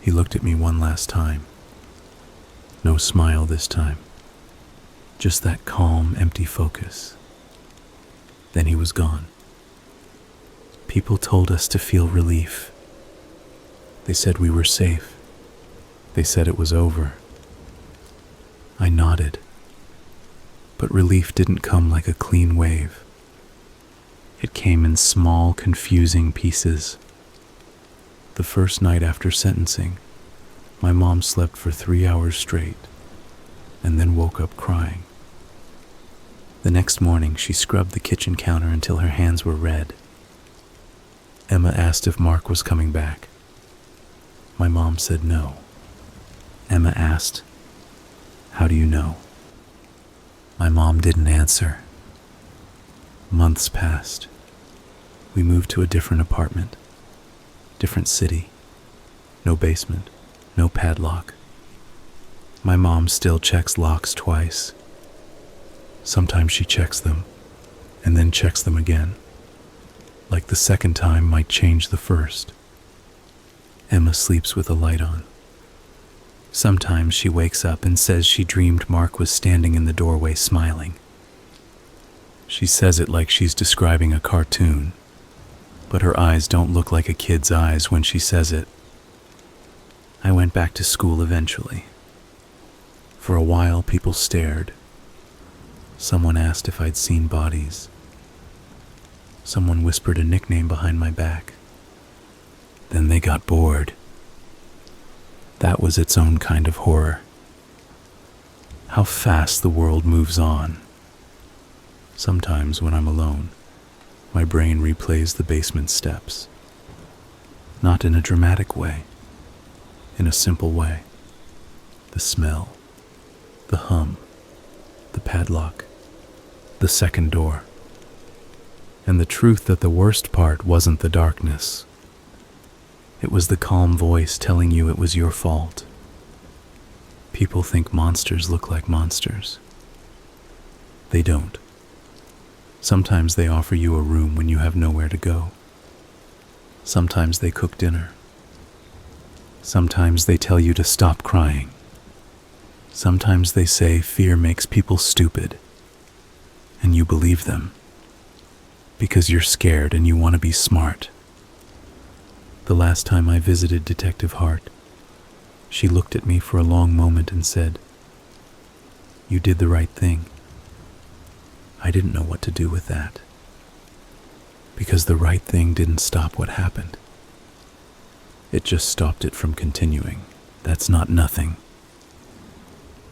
He looked at me one last time. No smile this time. Just that calm, empty focus. Then he was gone. People told us to feel relief. They said we were safe. They said it was over. I nodded. But relief didn't come like a clean wave. It came in small, confusing pieces. The first night after sentencing, my mom slept for 3 hours straight, and then woke up crying. The next morning, she scrubbed the kitchen counter until her hands were red. Emma asked if Mark was coming back. My mom said no. Emma asked, "How do you know?" My mom didn't answer. Months passed. We moved to a different apartment, different city, no basement, no padlock. My mom still checks locks twice. Sometimes she checks them, and then checks them again, like the second time might change the first. Emma sleeps with a light on. Sometimes she wakes up and says she dreamed Mark was standing in the doorway smiling. She says it like she's describing a cartoon, but her eyes don't look like a kid's eyes when she says it. I went back to school eventually. For a while, people stared. Someone asked if I'd seen bodies. Someone whispered a nickname behind my back. Then they got bored. That was its own kind of horror. How fast the world moves on. Sometimes when I'm alone, my brain replays the basement steps. Not in a dramatic way, in a simple way. The smell, the hum, the padlock, the second door. And the truth that the worst part wasn't the darkness. It was the calm voice telling you it was your fault. People think monsters look like monsters. They don't. Sometimes they offer you a room when you have nowhere to go. Sometimes they cook dinner. Sometimes they tell you to stop crying. Sometimes they say fear makes people stupid. And you believe them. Because you're scared and you want to be smart. The last time I visited Detective Hart, she looked at me for a long moment and said, "You did the right thing." I didn't know what to do with that. Because the right thing didn't stop what happened. It just stopped it from continuing. That's not nothing.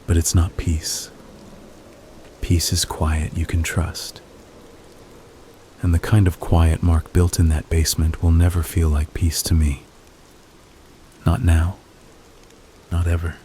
But it's not peace. Peace is quiet you can trust. And the kind of quiet Mark built in that basement will never feel like peace to me. Not now. Not ever.